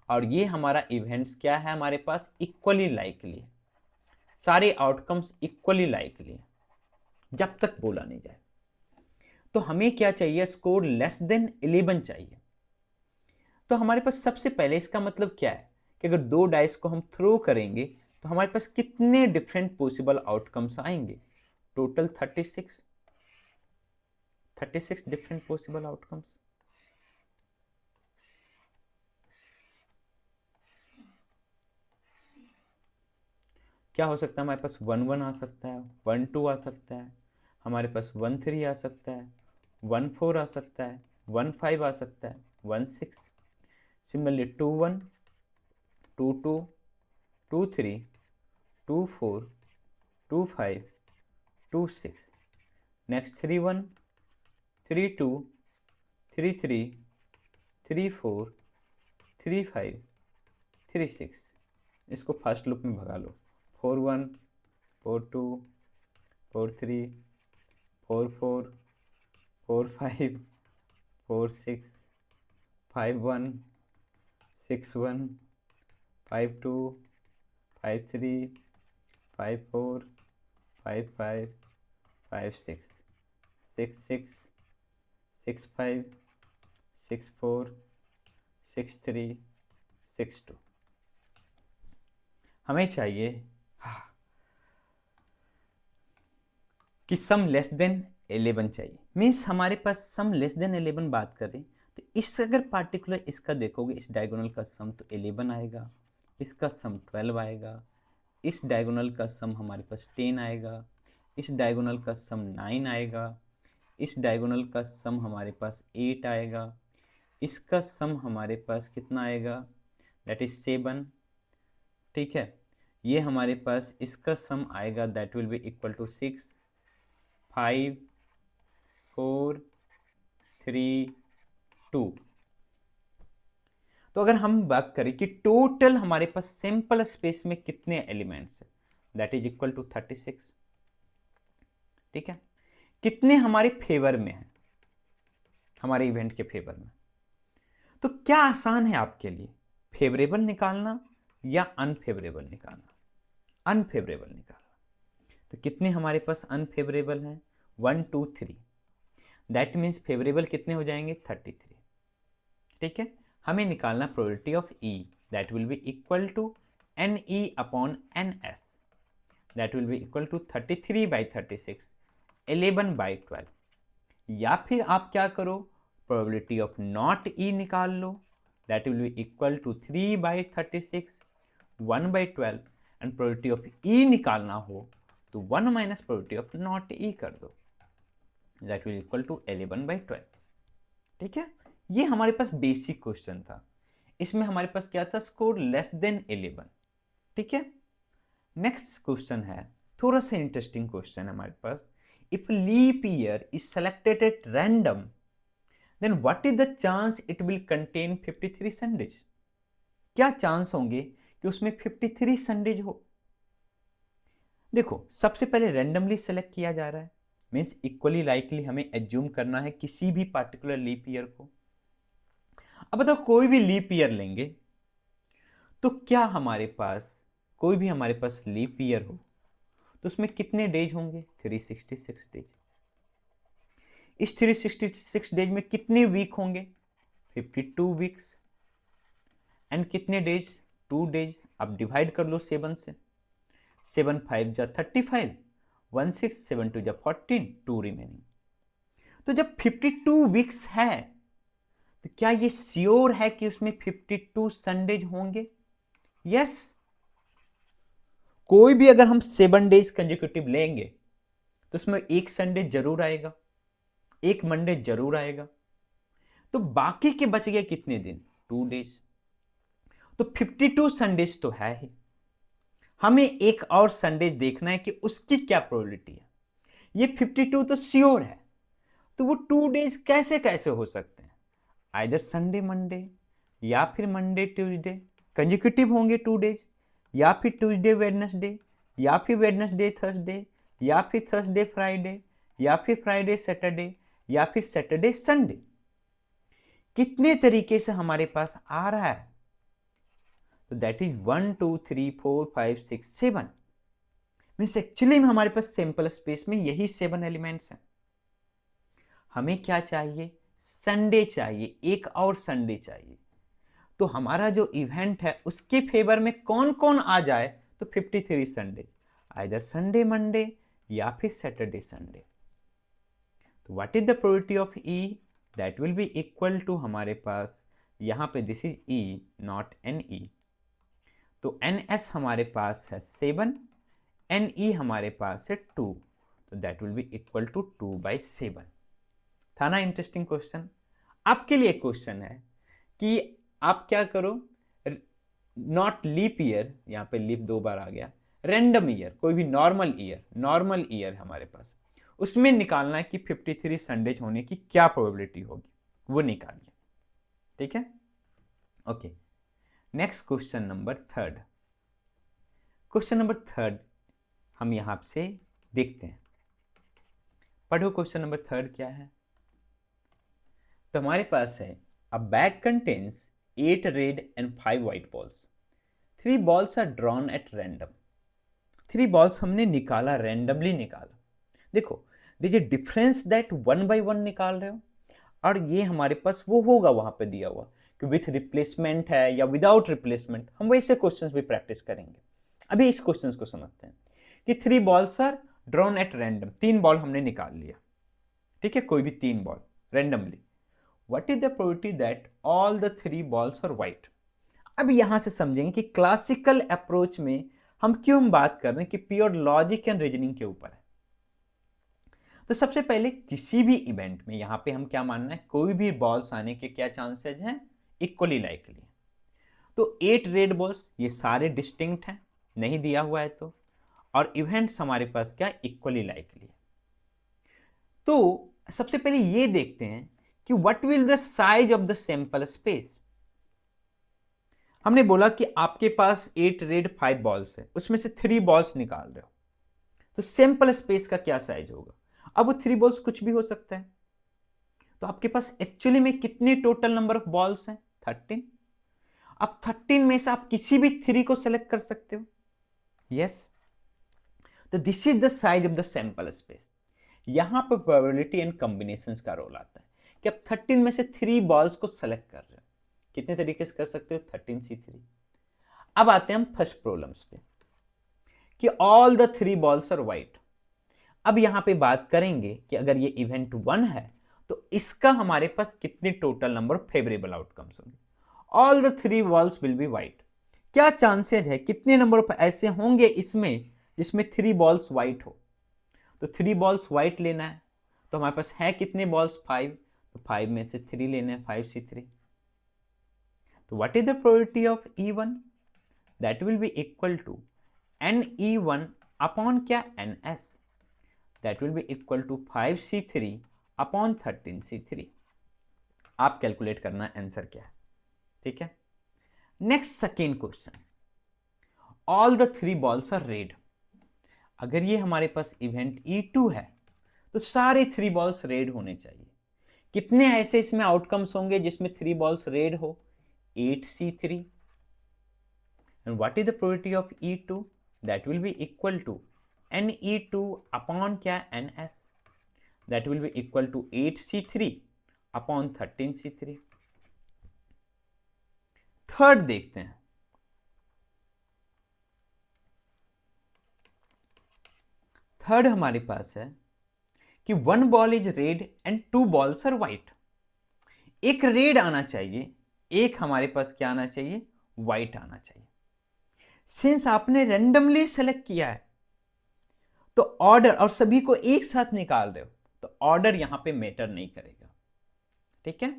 और ये हमारा इवेंट्स क्या है, हमारे पास इक्वली लाइकली है, सारे आउटकम्स इक्वली लाइकली है, जब तक बोला नहीं जाए। तो हमें क्या चाहिए, स्कोर लेस देन 11 चाहिए। तो हमारे पास सबसे पहले इसका मतलब क्या है कि अगर 2 डाइस को हम थ्रो करेंगे तो हमारे पास कितने डिफरेंट पॉसिबल आउटकम्स आएंगे? Total 36 different possible outcomes. क्या हो सकता है? हमारे पास 1 1 आ सकता है, 1 2 आ सकता है, हमारे पास 1 3 आ सकता है, 1 4 आ सकता है, 1 5 आ सकता है, 1 6। सिमिलरली 2 1 2 2 2 3 2 4 2 5 2 6। नेक्स्ट 3 1 3 2 3 3 3 4 3 5 3 6। इसको फर्स्ट लूप में भगा लो। 4 1 4 2 4 3 4 4 4 5 4 6 5 1 6 1 5 2 5 3 5 4 5 5 5 6 6 6 6 5 6 4 6 3 6 2। हमें चाहिए कि सम लेस देन 11 चाहिए। मीन्स हमारे पास सम लेस देन 11 बात करें तो इस अगर पार्टिकुलर इसका देखोगे, इस डायगोनल का सम तो 11 आएगा, इसका सम 12 आएगा, इस डायगोनल का सम हमारे पास 10 आएगा, इस डायगोनल का सम 9 आएगा, इस डायगोनल का सम हमारे पास 8 आएगा, इसका सम हमारे पास कितना आएगा, दैट इज 7, ठीक है। ये हमारे पास इसका सम आएगा, that will be equal to 6 5 4 3 2। तो अगर हम बात करें कि टोटल हमारे पास सैंपल स्पेस में कितने एलिमेंट्स है, दैट इज इक्वल टू 36, ठीक है। कितने हमारे फेवर में है, हमारे इवेंट के फेवर में। तो क्या आसान है आपके लिए, फेवरेबल निकालना या अनफेवरेबल निकालना? अनफेवरेबल निकालना। तो कितने हमारे पास अनफेवरेबल हैं? 1 2 3। दैट मीन्स फेवरेबल कितने हो जाएंगे? 33, ठीक है। हमें निकालना probability of E, that will be equal to N E upon N S, that will be equal to 33/36 11/12। या फिर आप क्या करो, प्रोबेबिलिटी ऑफ नॉट ई निकाल लो, that will be equal to 3/36 1/12। And probability of E निकालना हो तो 1 minus probability of not E कर दो, दैट विल इक्वल टू 11/12, ठीक है। ये हमारे पास बेसिक क्वेश्चन था, इसमें हमारे पास क्या था, स्कोर लेस देन 11, ठीक है। नेक्स्ट क्वेश्चन है, थोड़ा सा इंटरेस्टिंग क्वेश्चन है हमारे पास। If leap year is selected at random then what is the chance it will contain 53 Sundays? क्या चांस होंगे कि उसमें 53 संडेज हो? देखो, सबसे पहले रैंडमली सेलेक्ट किया जा रहा है, मीन्स इक्वली लाइकली हमें एज्यूम करना है किसी भी पार्टिकुलर लीप ईयर को। अब बताओ, कोई भी लीप ईयर लेंगे तो क्या हमारे पास कोई भी हमारे पास लीप ईयर हो तो उसमें कितने डेज होंगे? 366 डेज। इस 366 डेज में कितने वीक होंगे? 52 वीक्स। एंड कितने डेज? 2 डेज। अब डिवाइड कर लो 7 से, 7 5 जा 35, 1 6 7 2 जा 14, 2 रिमेनिंग। तो जब 52 वीक्स है तो क्या ये श्योर है कि उसमें 52 संडेज होंगे? यस। कोई भी अगर हम 7 डेज कंजिक्यूटिव लेंगे तो उसमें एक संडे जरूर आएगा, एक मंडे जरूर आएगा, तो बाकी के बच गए कितने दिन? 2 डेज। तो 52 संडेज तो है ही, हमें एक और संडे देखना है कि उसकी क्या प्रोबेबिलिटी है। ये 52 तो श्योर है, तो वो 2 डेज कैसे कैसे हो सकते हैं? आइदर संडे मंडे, या फिर मंडे ट्यूसडे कंजिक्यूटिव होंगे 2 डेज, या फिर ट्यूसडे वेडनेसडे, या फिर वेडनेसडे थर्सडे, या फिर थर्सडे फ्राइडे, या फिर फ्राइडे सैटरडे, या फिर सैटरडे संडे। कितने तरीके से हमारे पास आ रहा है? तो दैट इज 1 2 3 4 5 6 7 मीन्स एक्चुअली में हमारे पास सैंपल स्पेस में यही 7 एलिमेंट्स हैं। हमें क्या चाहिए? संडे चाहिए, एक और संडे चाहिए। तो हमारा जो इवेंट है उसके फेवर में कौन कौन आ जाए? तो 53 संडे, आइदर संडे मंडे या फिर सैटरडे संडे। तो what is the probability of E? That will be equal to हमारे पास यहां पे this is E not N E, तो एन एस हमारे पास है 7, एन ई हमारे पास है 2, तो that will be equal to 2/7। था ना इंटरेस्टिंग क्वेश्चन? आपके लिए क्वेश्चन है कि आप क्या करो, नॉट लीप ईयर, यहां पे लीप 2 बार आ गया, रैंडम ईयर, कोई भी नॉर्मल ईयर हमारे पास, उसमें निकालना है कि 53 संडेज होने की क्या प्रोबेबिलिटी होगी, वो निकालिए। ठीक है, okay. Next question number 3। Question number 3 हम यहां से देखते हैं। पढ़ो क्वेश्चन नंबर 3 क्या है। तो हमारे पास है a bag contains 8 red and 5 white balls, 3 balls are drawn at random. 3 balls हमने निकाला, रैंडमली निकाला। देखो दीजिए डिफरेंस दैट 1 बाई 1 निकाल रहे हो, और ये हमारे पास वो होगा वहां पे दिया हुआ कि विथ रिप्लेसमेंट है या विदाउट रिप्लेसमेंट, हम वैसे क्वेश्चंस भी प्रैक्टिस करेंगे। अभी इस क्वेश्चंस को समझते हैं कि 3 balls are drawn at random, 3 ball हमने निकाल लिया, ठीक है, कोई भी 3 ball randomly. What is the probability that all the 3 balls are white? अब यहां से समझेंगे कि क्लासिकल अप्रोच में हम क्यों बात कर रहे हैं कि प्योर लॉजिक एंड रीजनिंग के ऊपर है। तो सबसे पहले किसी भी इवेंट में यहां पे हम क्या मानना है, कोई भी बॉल्स आने के क्या चांसेस हैं? Equally likely. तो 8 रेड बॉल्स ये सारे डिस्टिंक्ट हैं, नहीं दिया हुआ है तो, और इवेंट्स हमारे पास क्या इक्वली लाइकली। तो सबसे पहले ये देखते हैं कि what will the size of the sample space. हमने बोला कि आपके पास 8 रेड 5 बॉल्स है, उसमें से 3 बॉल्स निकाल रहे हो, तो सैंपल स्पेस का क्या साइज होगा? अब वो 3 बॉल्स कुछ भी हो सकता है, तो आपके पास एक्चुअली में कितने टोटल नंबर ऑफ बॉल्स हैं? 13। अब 13 में से आप किसी भी 3 को सेलेक्ट कर सकते हो, यस। तो this is the size of the sample space. यहां पर प्रोबेबिलिटी एंड कॉम्बिनेशंस का रोल आता है कि आप 13 में से 3 बॉल्स को सेलेक्ट कर रहे हो, कितने तरीके से कर सकते हो? 13C3। अब आते हैं हम फर्स्ट प्रॉब्लम्स पे कि all the 3 balls are white. अब यहां पे बात करेंगे कि अगर ये इवेंट 1 है तो इसका हमारे पास कितने total number of favourable outcomes होंगे? All the 3 balls will be white. क्या चांसेस है, कितने नंबर ऑफ ऐसे होंगे इसमें जिसमें 3 बॉल्स व्हाइट हो? तो 3 बॉल्स व्हाइट लेना है, तो हमारे पास है कितने बॉल्स? 5, तो 5 में से 3 लेने हैं, 5C3। तो what is the probability of E1? That will be equal to NE1 upon क्या? NS, that will be equal to 5C3 upon 13C3। आप कैलकुलेट करना आंसर क्या है, ठीक है। Next second question, all the 3 balls are red. अगर ये हमारे पास इवेंट E2 है तो सारे 3 बॉल्स रेड होने चाहिए। कितने ऐसे इसमें आउटकम्स होंगे जिसमें 3 बॉल्स रेड हो? 8C3। And what is the probability of E2? That will be equal to NE2 upon क्या? NS, that will be equal to 8C3 upon 13C3। Third देखते हैं। थर्ड हमारे पास है कि 1 ball is red and 2 balls are white. एक red आना चाहिए, एक हमारे पास क्या आना चाहिए? व्हाइट आना चाहिए। सिंस आपने रेंडमली सेलेक्ट किया है तो ऑर्डर और सभी को एक साथ निकाल रहे हो तो ऑर्डर यहां पे मैटर नहीं करेगा। ठीक है,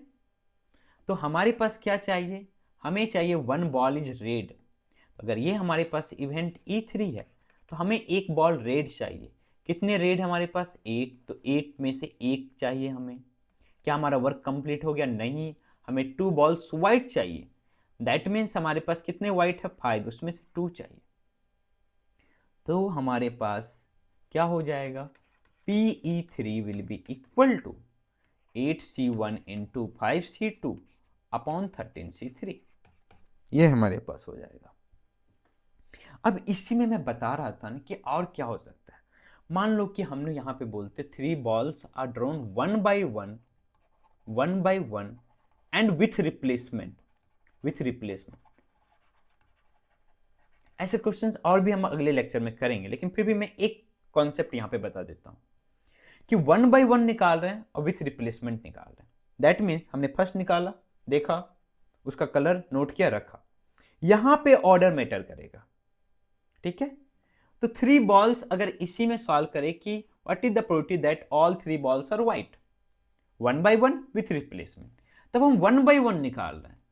तो हमारे पास क्या चाहिए, हमें चाहिए वन बॉल इज रेड। अगर ये हमारे पास इवेंट E3 है तो हमें एक बॉल रेड चाहिए। कितने रेड हमारे पास 8, तो 8 में से एक चाहिए हमें। क्या हमारा वर्क कंप्लीट हो गया? नहीं, हमें 2 बॉल्स वाइट चाहिए। दैट मीन्स हमारे पास कितने वाइट है? 5, उसमें से 2 चाहिए। तो हमारे पास क्या हो जाएगा? PE3 will be equal to 8C1 into 5C2 upon 13C3। ये हमारे पास हो जाएगा। अब इसी में मैं बता रहा था ना कि और क्या हो सकता है। मान लो कि हमने यहां पे बोलते 3 balls are drawn one by one and with replacement. ऐसे क्वेश्चंस और भी हम अगले लेक्चर में करेंगे, लेकिन फिर भी मैं एक कॉन्सेप्ट यहां पे बता देता हूं कि 1 बाय 1 निकाल रहे हैं और विथ रिप्लेसमेंट निकाल रहे हैं। दैट मीन्स हमने फर्स्ट निकाला, देखा, उसका कलर नोट किया, रखा। यहां पे ऑर्डर मैटर करेगा। ठीक है, तो 3 बॉल्स अगर इसी में सॉल्व करें कि what is the probability that all 3 balls are white, 1 by 1 with replacement, तब हम 1 बाय 1 निकाल रहे हैं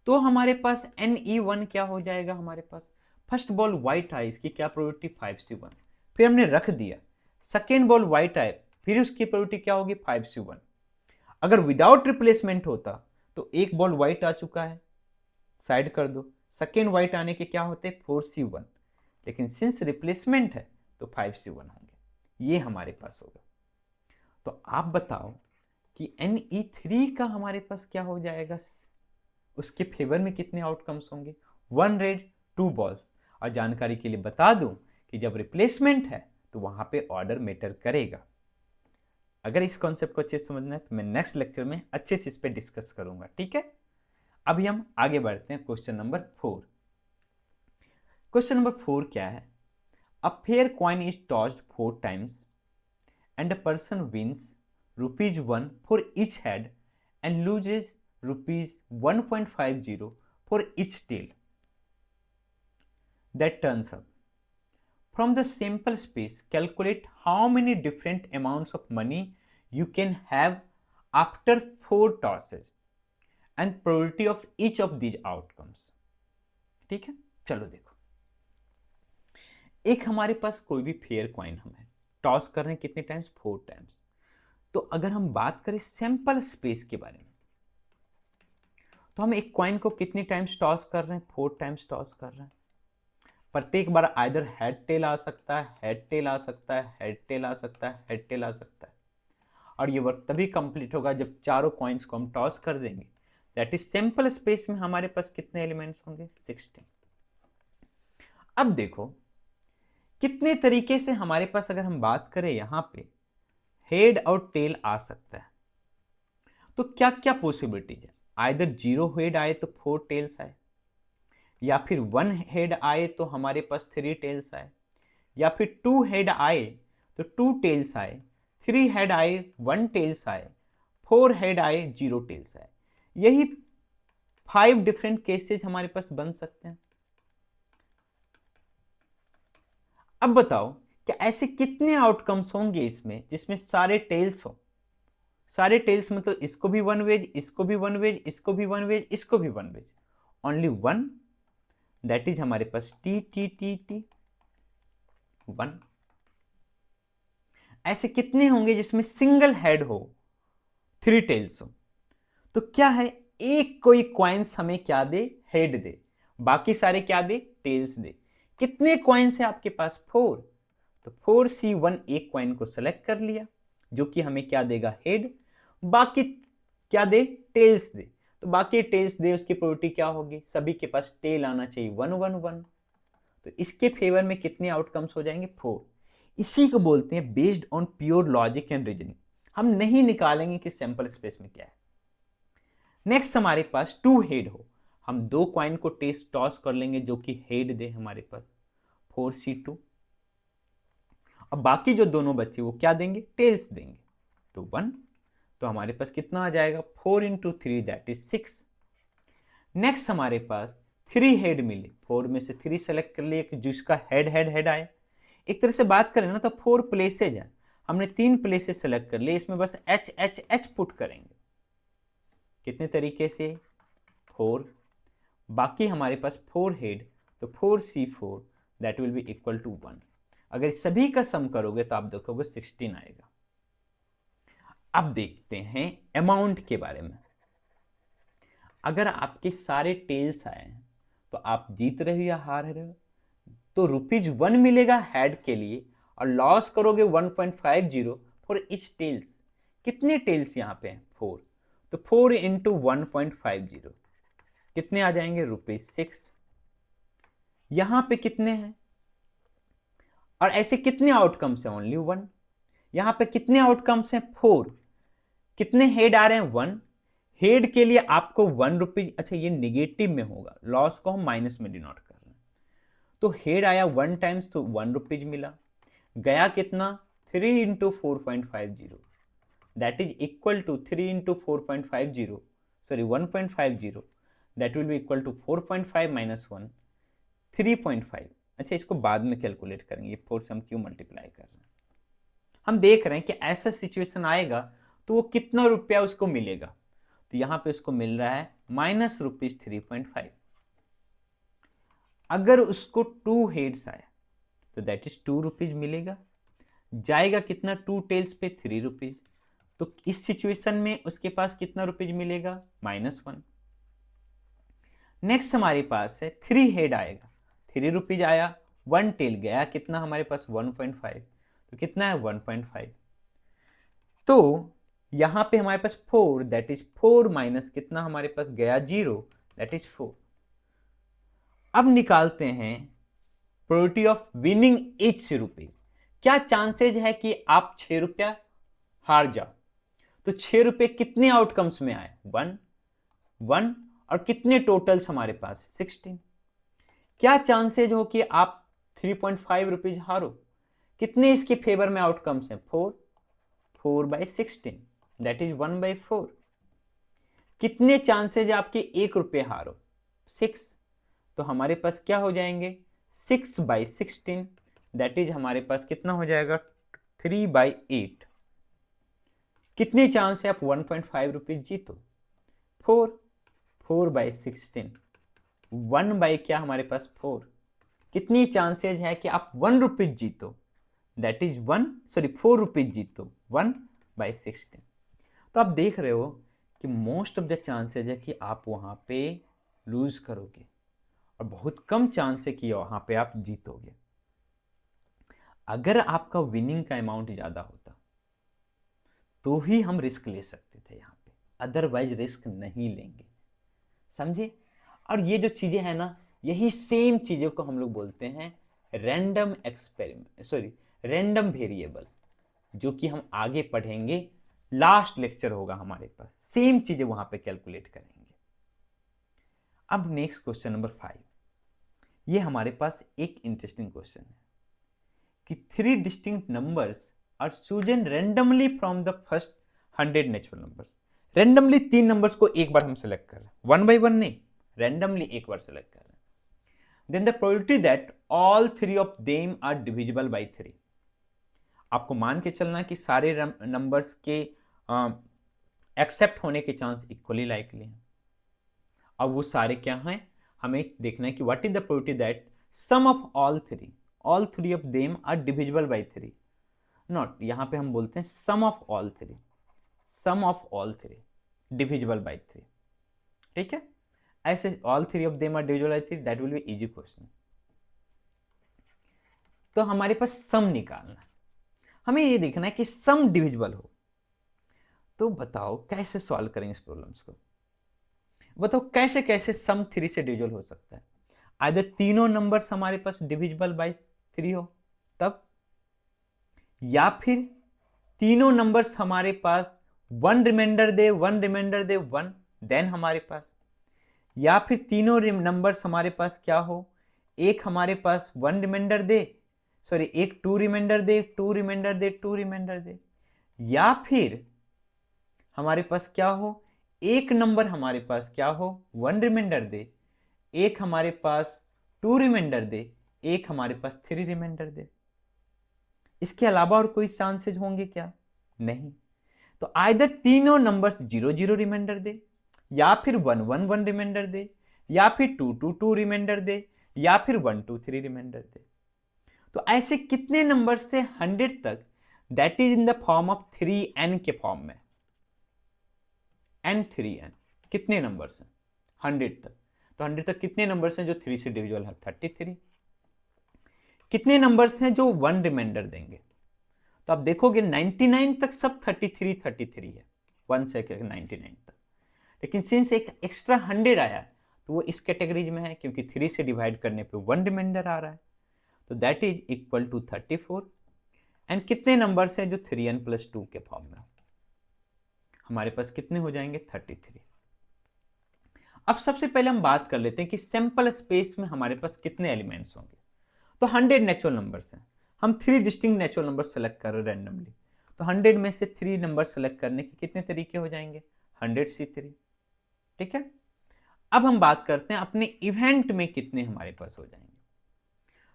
तो हमारे पास NE1 क्या हो जाएगा? हमारे पास फर्स्ट बॉल व्हाइट आए, इसकी क्या प्रोबेबिलिटी? 5C1। फिर हमने रख दिया, सेकेंड बॉल व्हाइट आए, फिर उसकी प्रोबेबिलिटी क्या होगी? 5C1। अगर विदाउट रिप्लेसमेंट होता तो एक बॉल व्हाइट आ चुका है, साइड कर दो, सेकेंड व्हाइट आने के क्या होते? 4C1। लेकिन सिंस रिप्लेसमेंट है तो 5C1 होंगे। ये हमारे पास होगा। तो आप बताओ कि NE3 का हमारे पास क्या हो जाएगा? उसके फेवर में कितने आउटकम्स होंगे? 1 रेड 2 बॉल्स। और जानकारी के लिए बता दूं कि जब रिप्लेसमेंट है तो वहां पे ऑर्डर मैटर करेगा। अगर इस कॉन्सेप्ट को अच्छे से समझना है तो मैं नेक्स्ट लेक्चर में अच्छे से इस पर डिस्कस करूंगा। ठीक है, अभी हम आगे बढ़ते हैं क्वेश्चन नंबर 4। क्वेश्चन नंबर 4 क्या है? A fair coin is tossed 4 times and a person wins ₹1 for each head and loses ₹1.50 for each tail that turns up. From the sample space, calculate how many different amounts of money you can have after 4 tosses and probability of each of these outcomes. ठीक है, चलो देखो, एक हमारे पास कोई भी fair coin हमें toss कर रहे हैं, कितने टाइम्स? 4 टाइम्स। तो अगर हम बात करें सैंपल स्पेस के बारे में तो हम एक कॉइन को कितनी टाइम्स टॉस कर रहे हैं? 4 टाइम्स टॉस कर रहे हैं। प्रत्येक बार आइदर हेड टेल आ सकता है, हेड टेल आ सकता है, हेड टेल आ सकता है, हेड टेल आ सकता है। और ये वर्क तभी कंप्लीट होगा जब चारों कॉइन्स को हम टॉस कर देंगे। दैट इज सैंपल स्पेस में हमारे पास कितने एलिमेंट्स होंगे? 16। अब देखो कितने तरीके से हमारे पास, अगर हम बात करें यहां पे हेड और टेल आ सकता है तो क्या क्या पॉसिबिलिटीज है? आइदर 0 हेड आए तो 4 टेल्स आए, या फिर 1 हेड आए तो हमारे पास 3 टेल्स आए, या फिर 2 हेड आए तो 2 टेल्स आए, 3 हेड आए 1 टेल्स आए, 4 हेड आए 0 टेल्स आए। यही 5 डिफरेंट केसेस हमारे पास बन सकते हैं। अब बताओ कि ऐसे कितने आउटकम्स होंगे इसमें जिसमें सारे टेल्स हो? सारे टेल्स मतलब इसको भी 1 वेज, इसको भी 1 वेज, इसको भी 1 वेज, इसको भी 1 वेज, ओनली 1, दैट इज हमारे पास T T T T 1। ऐसे कितने होंगे जिसमें सिंगल हेड हो, 3 टेल्स हो? तो क्या है, एक कोई क्वाइंस हमें क्या दे? हेड दे, बाकी सारे क्या दे? टेल्स दे। कितने क्वाइंस है आपके पास? 4। तो 4C1 एक क्वाइन को सेलेक्ट कर लिया जो कि हमें क्या देगा? हेड। बाकी क्या दे? टेल्स दे। तो बाकी टेल्स दे, उसकी प्रोबेबिलिटी क्या होगी? सभी के पास टेल आना चाहिए 1 1 1। तो इसके फेवर में कितने आउटकम्स हो जाएंगे? 4। इसी को बोलते हैं based on pure logic and reasoning. हम नहीं निकालेंगे कि सैंपल स्पेस में क्या है। नेक्स्ट हमारे पास 2 हेड हो, हम 2 क्वाइन को टॉस कर लेंगे जो कि हेड दे हमारे पास 4C2। अब बाकी जो दोनों बच्चे वो क्या देंगे? टेल्स देंगे, तो 1। तो हमारे पास कितना आ जाएगा? 4 × 3 दैट इज 6। नेक्स्ट हमारे पास 3 हेड मिले, 4 में से 3 सेलेक्ट कर लिए जिसका हेड हेड हेड आए। एक तरह से बात करें ना तो 4 प्लेसेज है, हमने 3 प्लेसेज सेलेक्ट कर लिए, इसमें बस एच एच एच पुट करेंगे। कितने तरीके से? 4, बाकी हमारे पास 4 हेड, तो 4c4 that will be equal to 1। अगर सभी का सम करोगे तो आप देखोगे 16 आएगा। अब देखते हैं अमाउंट के बारे में। अगर आपके सारे टेल्स आए हैं तो आप जीत रहे हो या हार रहे हो? तो ₹1 मिलेगा हेड के लिए और लॉस करोगे 1.50 फॉर ईच टेल्स। कितने टेल्स यहाँ पे हैं? 4, तो 4 इंटू 1.50 कितने आ जाएंगे? ₹6। यहां पे कितने हैं और ऐसे कितने आउटकम्स हैं? ओनली 1। यहां पे कितने आउटकम्स हैं? 4। कितने हेड आ रहे हैं? 1। हेड के लिए आपको ₹1, अच्छा ये निगेटिव में होगा, लॉस को हम माइनस में डिनोट कर रहे हैं। तो हेड आया 1 टाइम्स तो ₹1 मिला। गया कितना? 3 into 4.50 that is equal to 3 into 4.50 sorry 1.50 that will be equal to 4.5 minus 1 3.5। अच्छा इसको बाद में कैलकुलेट करेंगे, ये 4 से हम क्यों मल्टीप्लाई कर रहे हैं। हम देख रहे हैं कि ऐसा सिचुएशन आएगा तो वो कितना रुपया उसको मिलेगा, तो यहां पे उसको मिल रहा है -3.5। अगर उसको 2 हेड्स आया तो दैट इज ₹2 मिलेगा। जाएगा कितना? 2 टेल्स पे ₹3, तो इस सिचुएशन में उसके पास कितना रुपीज मिलेगा? -1। नेक्स्ट हमारे पास है 3 हेड आएगा, ₹3 आया, 1 टेल गया कितना हमारे पास? 1.5, तो कितना है? 1.5। तो यहां पे हमारे पास 4 दैट इज 4 माइनस कितना हमारे पास गया? 0 दैट इज 4। अब निकालते हैं प्रोबेबिलिटी ऑफ विनिंग ईच ₹। क्या चांसेज है कि आप ₹6 हार जाओ? तो ₹6 कितने आउटकम्स में आए? 1 1 और कितने टोटल्स हमारे पास? 16। क्या चांसेज हो कि आप ₹3.5 हारो? कितने इसके फेवर में आउटकम्स हैं? 4 4/16 दैट इज 1/4। कितने चांसेज आपके ₹1 हारो? 6, तो हमारे पास क्या हो जाएंगे? 6/16 दैट इज हमारे पास कितना हो जाएगा? 3/8। कितने चांस है आप ₹1.5 जीतो? 4 4/16 1 बाई क्या हमारे पास? 4। कितनी चांसेज है कि आप ₹1 जीतो? दैट इज 4 जीतो 1/16। तो आप देख रहे हो कि मोस्ट ऑफ द चांसेज है कि आप वहां पे लूज करोगे और बहुत कम चांस है कि वहां पे आप जीतोगे। अगर आपका विनिंग का अमाउंट ज्यादा होता तो ही हम रिस्क ले सकते थे यहाँ पे, अदरवाइज रिस्क नहीं लेंगे, समझे? और ये जो चीजें हैं ना, यही सेम चीजों को हम लोग बोलते हैं random experiment, sorry random variable, जो कि हम आगे पढ़ेंगे, लास्ट लेक्चर होगा हमारे पास, सेम चीजें वहां पे कैलकुलेट करेंगे। अब नेक्स्ट क्वेश्चन नंबर 5, ये हमारे पास एक इंटरेस्टिंग क्वेश्चन है कि 3 distinct numbers are chosen randomly from the first 100 natural numbers. Randomly 3 numbers को एक बार हम सेलेक्ट कर रहे हैं, 1 बाई 1 नहीं, रैंडमली एक बार सेलेक्ट कर रहे हैं। Then the probability that all 3 of them are divisible by 3। आपको मान के चलना कि सारे नंबर्स के एक्सेप्ट होने के चांस इक्वली लाइकली हैं। अब वो सारे क्या हैं, हमें देखना है कि what is the probability that sum of all 3 of them are divisible by 3। Not, यहां पे हम बोलते हैं sum of all 3 divisible by 3। ठीक है, ऐसे all 3 of them are divisible by 3, that will be easy question. तो हमारे पास सम निकालना है, हमें ये देखना है कि सम डिविजिबल हो। तो बताओ कैसे सॉल्व करेंगे इस प्रॉब्लम्स को? बताओ कैसे कैसे सम 3 से डिविजिबल हो सकता है? आइदर तीनों नंबर्स हमारे पास डिविजिबल बाई 3 हो तब, या फिर तीनों नंबर्स हमारे पास 1 रिमाइंडर दे 1 देन हमारे पास, या फिर तीनों नंबर्स हमारे पास क्या हो, एक हमारे पास 1 रिमाइंडर दे, सॉरी एक 2 रिमाइंडर दे 2 रिमाइंडर दे, या फिर हमारे पास क्या हो, एक नंबर हमारे पास क्या हो 1 रिमाइंडर दे, एक हमारे पास 2 रिमाइंडर दे, एक हमारे पास 3 रिमाइंडर दे। इसके अलावा और कोई चांसेस होंगे क्या? नहीं। तो आइदर तीनों नंबर्स 0 0 रिमाइंडर दे, या फिर 1 1 1 रिमाइंडर दे, या फिर 2 2 2 रिमाइंडर दे, या फिर 1 2 3 रिमाइंडर दे। तो ऐसे कितने नंबर्स थे 100 तक, that is in the form of 3n के फॉर्म में। n 3n कितने नंबर्स हैं 100 तक? तो 100 तक कितने नंबर्स हैं जो 3 से डिविजिबल है? 33। कितने नंबर्स हैं जो 1 रिमाइंडर देंगे? तो आप देखोगे 99 तक सब 33 33 है, 1 से 99 तक। लेकिन सिंस एक एक्स्ट्रा 100 आया तो वो इस कैटेगरी में है, क्योंकि 3 से डिवाइड करने पे 1 रिमाइंडर आ रहा है। तो that is equal to 34। And कितने नंबर्स हैं जो 3n प्लस 2 के फॉर्म में? हमारे पास कितने हो जाएंगे? 33। अब सबसे पहले हम बात कर लेते हैं कि सैंपल स्पेस में हमारे पास कितने एलिमेंट्स होंगे। तो 100 नेचुरल नंबर्स हैं, हम 3 डिस्टिंक्ट नेचुरल नंबर सेलेक्ट कर रहे हैं रैंडमली। तो 100 में से 3 नंबर सेलेक्ट करने के कितने तरीके हो जाएंगे? 100C3। ठीक है। अब हम बात करते हैं अपने इवेंट में कितने हमारे पास हो जाएंगे।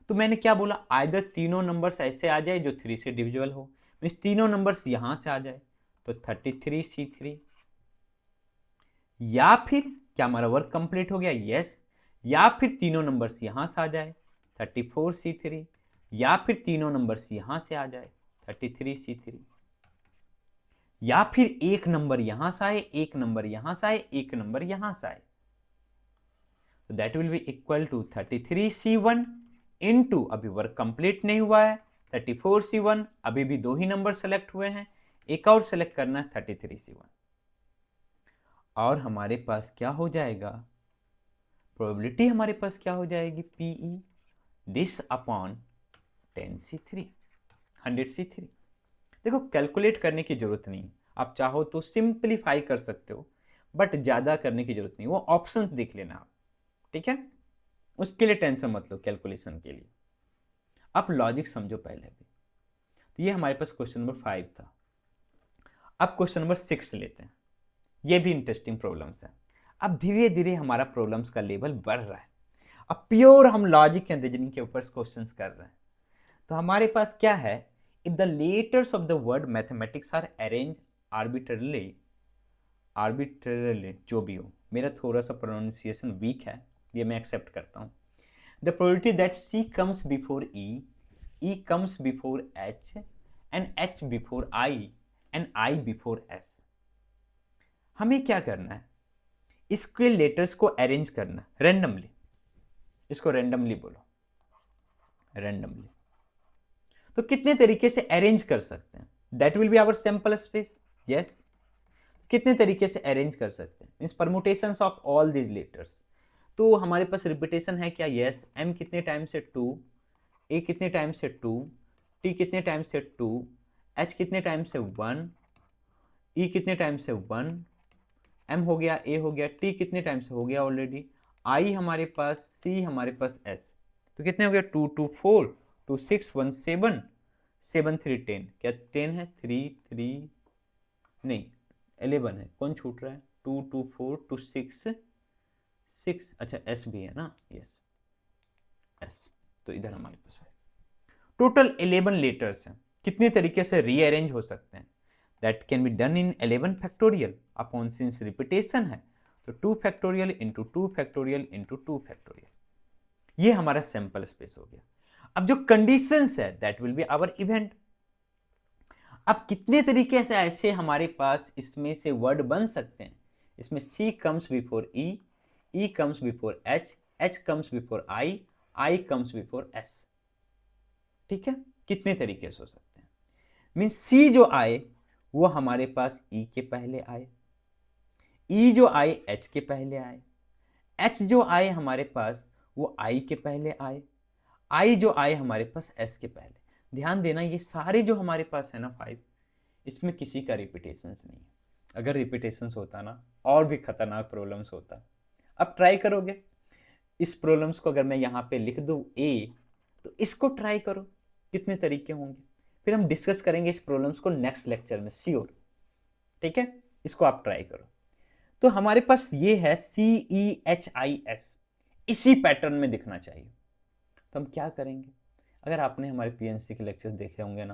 तो मैंने क्या बोला, आइदर तीनों नंबर्स ऐसे आ जाए जो 3 से डिविजिबल हो, मींस तीनों नंबर्स यहां से आ जाए तो 33C3, या फिर क्या हमारा वर्क कंप्लीट हो गया? यस। या फिर तीनों नंबर्स यहां से आ जाए 34C3, या फिर तीनों नंबर्स यहां से आ जाए 33C3, या फिर एक नंबर यहां से आए, एक नंबर यहां से आए, एक नंबर यहां से आए। तो that will be equal to 33C1 into, अभी वर्क कंप्लीट नहीं हुआ है, 34C1, अभी भी 2 ही नंबर सेलेक्ट हुए हैं, एक और सेलेक्ट करना है 33C1, और हमारे पास क्या हो जाएगा? प्रोबेबिलिटी हमारे पास क्या हो जाएगी? PE this upon 10C3, 100C3। देखो कैलकुलेट करने की जरूरत नहीं, आप चाहो तो सिंप्लीफाई कर सकते हो, बट ज्यादा करने की जरूरत नहीं, वो ऑप्शंस देख लेना आप। ठीक है, उसके लिए टेंशन मत लो कैलकुलेशन के लिए। आप लॉजिक समझो पहले भी। तो ये हमारे पास क्वेश्चन नंबर 5 था। अब क्वेश्चन नंबर 6 लेते हैं। ये भी इंटरेस्टिंग प्रॉब्लम्स है। अब धीरे धीरे हमारा प्रॉब्लम्स का लेवल बढ़ रहा है, अब प्योर हम लॉजिक एंड रीजनिंग के ऊपर क्वेश्चंस कर रहे हैं। तो हमारे पास क्या है, if the letters of the word mathematics are arrange arbitrarily, जो भी हो, मेरा थोड़ा सा प्रोनाउंसिएशन वीक है, ये मैं एक्सेप्ट करता हूँ। The probability that C comes before E comes before H, and H before I, and I before S। हमें क्या करना है, इसके लेटर्स को अरेंज करना रैंडमली। इसको रैंडमली बोलो, रैंडमली। तो कितने तरीके से अरेंज कर सकते हैं? That will be our sample space. Yes, कितने तरीके से अरेंज कर सकते हैं? Means permutations of all these letters. तो हमारे पास रिपीटेशन है क्या? यस। M कितने टाइम से 2, A कितने टाइम से 2, T कितने टाइम से 2, H कितने टाइम से 1, E कितने टाइम से 1, M हो गया, A हो गया, T कितने टाइम से हो गया ऑलरेडी, I हमारे पास, C हमारे पास, S। तो कितने हो गया? 2 2 4 2 6 1 7 7 3 10। क्या 10 है? 3 3 नहीं 11 है, कौन छूट रहा है? 2 2 4 2 6 6, अच्छा S भी है ना, यस S। तो इधर हमारे पास है टोटल 11 लेटर्स हैं। कितने तरीके से रीअरेंज हो सकते हैं? That can be done in 11 factorial upon, since repetition है तो 2 factorial into 2 factorial into 2 factorial. ये हमारा सैंपल स्पेस हो गया। अब जो कंडीशंस है that will be our event. अब कितने तरीके से ऐसे हमारे पास इसमें से वर्ड बन सकते हैं? इसमें C comes before E, E comes before H, H comes before I comes before S। ठीक है, कितने तरीके से हो सकते हैं? मीन्स C जो आए वो हमारे पास E के पहले आए, E जो आए H के पहले आए, H जो आए हमारे पास वो I के पहले आए, I जो आए हमारे पास S के पहले। ध्यान देना ये सारे जो हमारे पास है ना 5, इसमें किसी का रिपीटेशंस नहीं है। अगर रिपीटेशंस होता ना और भी खतरनाक प्रॉब्लम्स होता। अब ट्राई करोगे इस प्रॉब्लम्स को, अगर मैं यहाँ पे लिख दूँ A, तो इसको ट्राई करो कितने तरीके होंगे। फिर हम डिस्कस करेंगे इस प्रॉब्लम्स को नेक्स्ट लेक्चर में श्योर। ठीक है, इसको आप ट्राई करो। तो हमारे पास ये है CEHIS, इसी पैटर्न में दिखना चाहिए। तो हम क्या करेंगे, अगर आपने हमारे पीएनसी के लेक्चर्स देखे होंगे ना,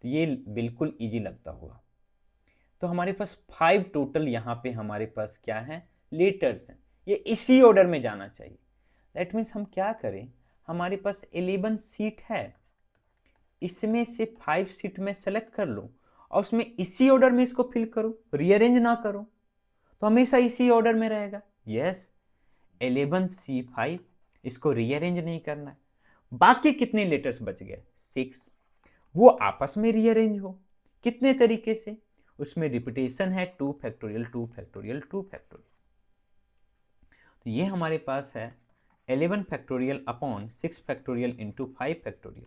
तो ये बिल्कुल इजी लगता होगा। तो हमारे पास 5 टोटल यहाँ पे हमारे पास क्या है, लेटर्स हैं, ये इसी ऑर्डर में जाना चाहिए। दैट मीन्स हम क्या करें, हमारे पास 11 सीट है, इसमें से 5 सीट में सेलेक्ट कर लो और उसमें इसी ऑर्डर में इसको फिल करो, रीअरेंज ना करो, तो हमेशा इसी ऑर्डर में रहेगा। यस, 11C5, इसको रीअरेंज नहीं करना है। बाकी कितने लेटर्स बच गए, 6, वो आपस में रीअरेंज हो। कितने तरीके से, उसमें रिपीटेशन है 2 फैक्टोरियल 2 फैक्टोरियल 2 फैक्टोरियल। तो ये हमारे पास है 11 factorial upon 6 factorial into 5 factorial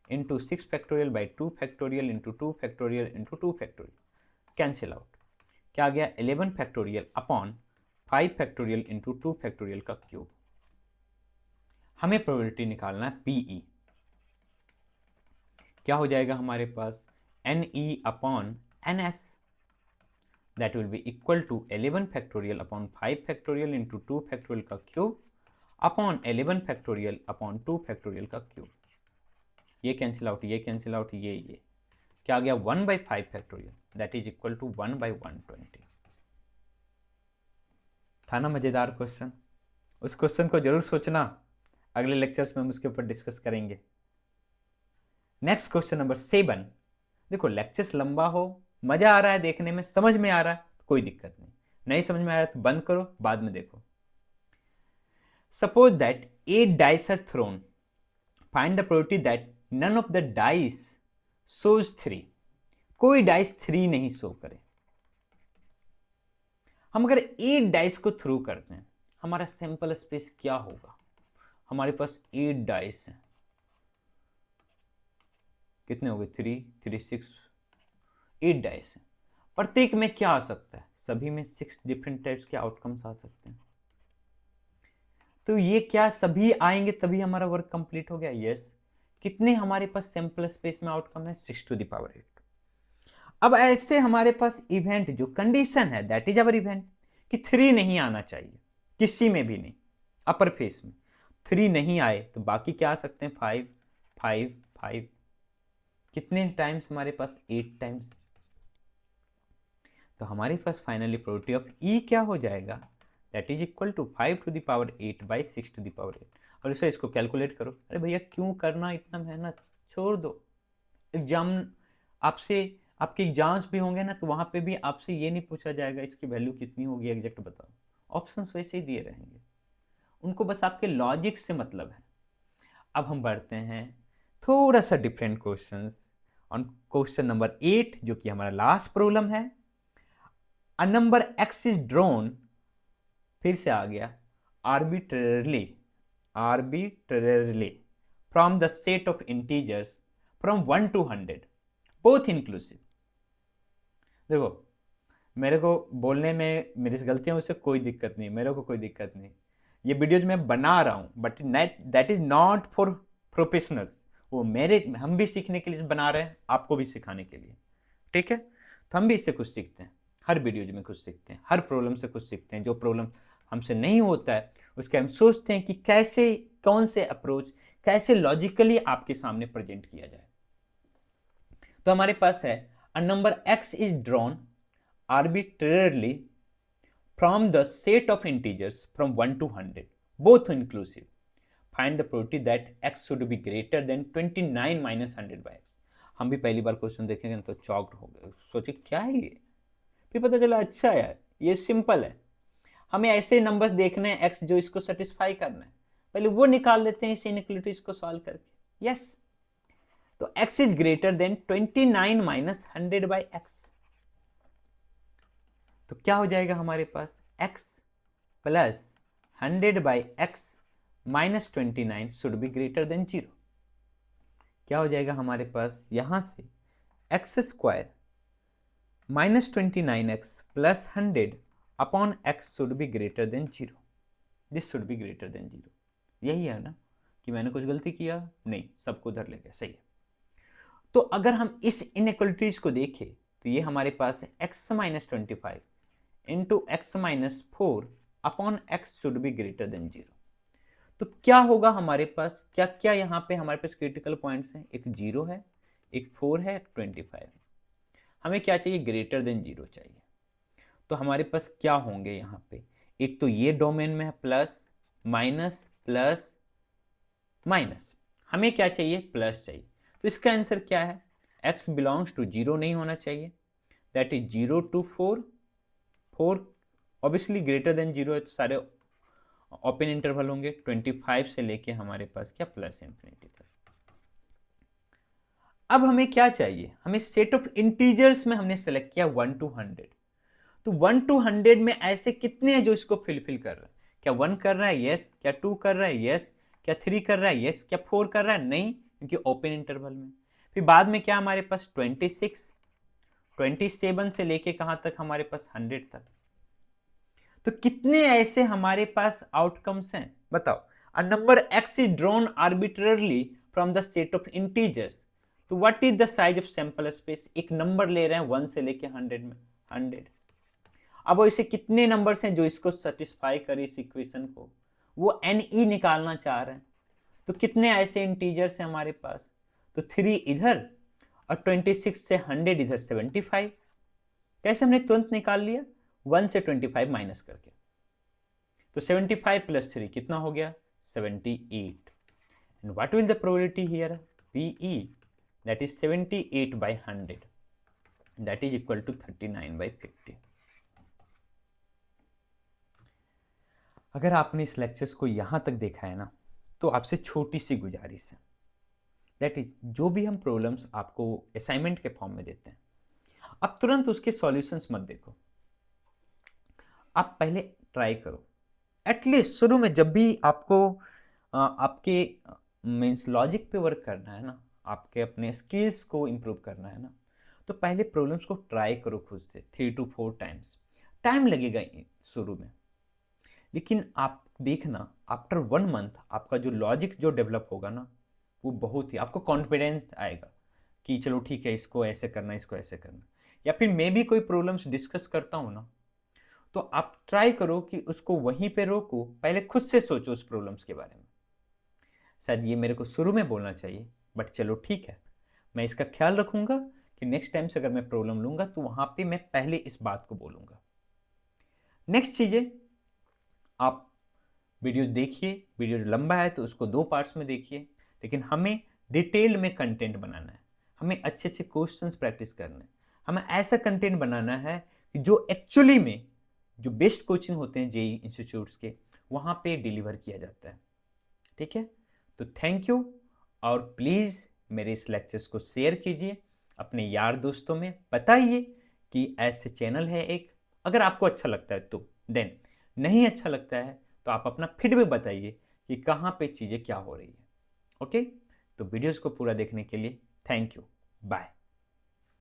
into 6 factorial by 2 factorial into 2 factorial into 2 factorial, cancel out. क्या आ गया, 11 factorial upon 5 factorial into 2 factorial का क्यूब। हमें प्रोबेबिलिटी निकालना है पीई, क्या हो जाएगा हमारे पास, NE upon NS, that will be equal to 11 factorial upon 5 factorial into 2 factorial का cube upon 11 factorial upon 2 factorial का क्यूब। ये कैंसिल आउट, ये कैंसिल आउट, ये क्या आ गया, 1/5 factorial that is equal to 1/120। था ना मजेदार क्वेश्चन? उस क्वेश्चन को जरूर सोचना, अगले लेक्चर्स में हम उसके ऊपर डिस्कस करेंगे। Next question number 7। देखो लेक्चर्स लंबा हो, मजा आ रहा है देखने में, समझ में आ रहा है, कोई दिक्कत नहीं समझ में आ रहा है तो बंद करो, बाद में देखो। Suppose that 8 dice are thrown, find the probability that none of the dice shows 3। कोई डाइस 3 नहीं शो करे। हम अगर 8 डाइस को थ्रो करते हैं, हमारा सैंपल स्पेस क्या होगा, हमारे पास 8 डाइस हैं, कितने हो गए, 3 3 6, 8 डाइस हैं, प्रत्येक में क्या आ सकता है, सभी में 6 डिफरेंट टाइप्स के आउटकम्स आ सकते हैं। तो ये क्या सभी आएंगे तभी हमारा वर्क कंप्लीट हो गया? यस। कितने हमारे पास सैंपल स्पेस में आउटकम है, 6⁸। अब ऐसे हमारे पास इवेंट जो कंडीशन है, दैट इज अवर इवेंट, कि 3 नहीं आना चाहिए, किसी में भी नहीं, अपर फेस में 3 नहीं आए तो बाकी क्या आ सकते हैं, 5 5 5। कितने टाइम्स हमारे पास, 8 टाइम्स। तो हमारे पास फाइनली प्रोबेबिलिटी ऑफ ई क्या हो जाएगा, that is equal to 5⁸ by 6⁸। और इसे इसको कैलकुलेट करो। अरे भैया क्यों करना इतना मेहनत, छोड़ दो। एग्जाम आपसे, आपके एग्जाम्स भी होंगे ना, तो वहां पे भी आपसे ये नहीं पूछा जाएगा इसकी वैल्यू कितनी होगी एग्जैक्ट बताओ, ऑप्शंस वैसे ही दिए रहेंगे, उनको बस आपके लॉजिक से मतलब है। अब हम बढ़ते हैं थोड़ा सा different questions on question number 8, जो कि हमारा लास्ट प्रॉब्लम है। A number x is drawn, फिर से आ गया, arbitrarily from the set of integers from 1 to 100 both inclusive. देखो मेरे को बोलने में मेरी गलतियां, उससे कोई दिक्कत नहीं, मेरे को कोई दिक्कत नहीं, ये वीडियोज मैं बना रहा हूँ, but that is not for professionals, वो मेरे, हम भी सीखने के लिए बना रहे हैं, आपको भी सिखाने के लिए, ठीक है? तो हम भी इससे कुछ सीखते हैं, हर वीडियोज में कुछ सीखते हैं, हर प्रॉब्लम से कुछ सीखते हैं। जो प्रॉब्लम हमसे नहीं होता है उसके हम सोचते हैं कि कैसे, कौन से अप्रोच, कैसे लॉजिकली आपके सामने प्रेजेंट किया जाए। तो हमारे पास है, a number x is drawn arbitrarily from the set of integers from 1 to 100 both inclusive, find the probability that x should be greater than 29 minus 100 by x। हम भी पहली बार क्वेश्चन देखेंगे तो चॉक्ड हो गए, सोचे क्या है ये, फिर पता चला अच्छा यार ये सिंपल है, हमें ऐसे नंबर्स देखने हैं x जो इसको सेटिस्फाई करना है, पहले वो निकाल लेते हैं इस इनइक्वालिटीज को सॉल्व करके। यस, तो x is greater than 29 minus 100 by x, तो क्या हो जाएगा हमारे पास, x plus 100 by x minus 29 should be greater than 0। क्या हो जाएगा हमारे पास, यहां से x square minus 29x plus 100 upon x should be greater than 0, this should be greater than 0। यही है ना, कि मैंने कुछ गलती किया नहीं, सबको उधर ले गया, सही है। तो अगर हम इस इनइक्वालिटीज को देखें तो ये हमारे पास है x minus 25 into x minus 4 upon x should be greater than 0। तो क्या होगा हमारे पास, क्या क्या यहाँ पे हमारे पास क्रिटिकल पॉइंट्स हैं, एक 0 है, एक 4 है, एक 25 है। हमें क्या चाहिए, ग्रेटर देन 0 चाहिए। तो हमारे पास क्या होंगे यहाँ पे, एक तो ये डोमेन में है प्लस माइनस प्लस माइनस, हमें क्या चाहिए, प्लस चाहिए। तो इसका आंसर क्या है, x बिलोंग्स टू 0 नहीं होना चाहिए, that is 0 to 4, 4 obviously greater than 0 है तो सारे ओपन इंटरवल होंगे, 25 से लेके हमारे पास क्या प्लस इंफिनिटी तक। अब हमें क्या चाहिए, हमें सेट ऑफ इंटीजर्स में हमने सेलेक्ट किया 1 to 100। तो 1 to 100 में ऐसे कितने हैं जो इसको फिलफिल कर रहे हैं, क्या 1 कर रहा है, यस, क्या 2 कर रहा है, यस, क्या 3 कर रहा है, यस, क्या 4 कर रहा है, नहीं, क्योंकि ओपन इंटरवल में। फिर बाद में क्या हमारे पास 26, 27 से लेके कहां तक, हमारे पास 100 तक। तो कितने ऐसे हमारे पास आउटकम्स हैं बताओ। A number X is drawn arbitrarily from the set of integers, तो what is the size of sample space, एक नंबर ले रहे हैं 1 से लेके 100 में, 100। अब ऐसे कितने नंबर्स हैं जो इसको सेटिस्फाई करे इस इक्वेशन को, वो NE निकालना चाह रहे हैं। तो कितने ऐसे इंटीजर्स हैं हमारे पास, तो 3 इधर और 26 से 100 इधर, 75। कैसे हमने तुरंत निकाल लिया, 1 से 25 माइनस करके। तो 75 प्लस 3 कितना हो गया, 78। And what will the probability here, PE, that is 78 by 100, that is equal to 39 by 50। अगर आपने इस लेक्चर्स को यहां तक देखा है ना, तो आपसे छोटी सी गुजारिश है, दैट इज जो भी हम प्रॉब्लम्स आपको असाइनमेंट के फॉर्म में देते हैं, आप तुरंत उसके सॉल्यूशंस मत देखो, आप पहले ट्राई करो। एटलीस्ट शुरू में जब भी आपको आपके मीन्स लॉजिक पे वर्क करना है ना, आपके अपने स्किल्स को इम्प्रूव करना है ना, तो पहले प्रॉब्लम्स को ट्राई करो खुद से 3 to 4 टाइम्स। टाइम लगेगा शुरू में, लेकिन आप देखना आफ्टर 1 मंथ आपका जो लॉजिक जो डेवलप होगा ना, वो बहुत ही आपको कॉन्फिडेंस आएगा कि चलो ठीक है, इसको ऐसे करना, इसको ऐसे करना। या फिर मैं भी कोई प्रॉब्लम्स डिस्कस करता हूँ ना, तो आप ट्राई करो कि उसको वहीं पे रोको, पहले खुद से सोचो उस प्रॉब्लम्स के बारे में। शायद ये मेरे को शुरू में बोलना चाहिए, बट चलो ठीक है, मैं इसका ख्याल रखूंगा कि नेक्स्ट टाइम से अगर मैं प्रॉब्लम लूंगा तो वहां पे मैं पहले इस बात को बोलूंगा। नेक्स्ट चीजें, आप वीडियो देखिए, वीडियो लंबा है तो उसको 2 पार्ट्स में देखिए, लेकिन हमें डिटेल में कंटेंट बनाना है, हमें अच्छे अच्छे क्वेश्चंस प्रैक्टिस करना है, हमें ऐसा कंटेंट बनाना है कि जो एक्चुअली में जो बेस्ट कोचिंग होते हैं जेई इंस्टीट्यूट्स के, वहाँ पे डिलीवर किया जाता है। ठीक है, तो थैंक यू, और प्लीज़ मेरे इस लेक्चर्स को शेयर कीजिए अपने यार दोस्तों में, बताइए कि ऐसे चैनल है एक, अगर आपको अच्छा लगता है तो, देन नहीं अच्छा लगता है तो आप अपना फीडबैक बताइए कि कहाँ पे चीज़ें क्या हो रही है। ओके, तो वीडियोस को पूरा देखने के लिए थैंक यू, बाय।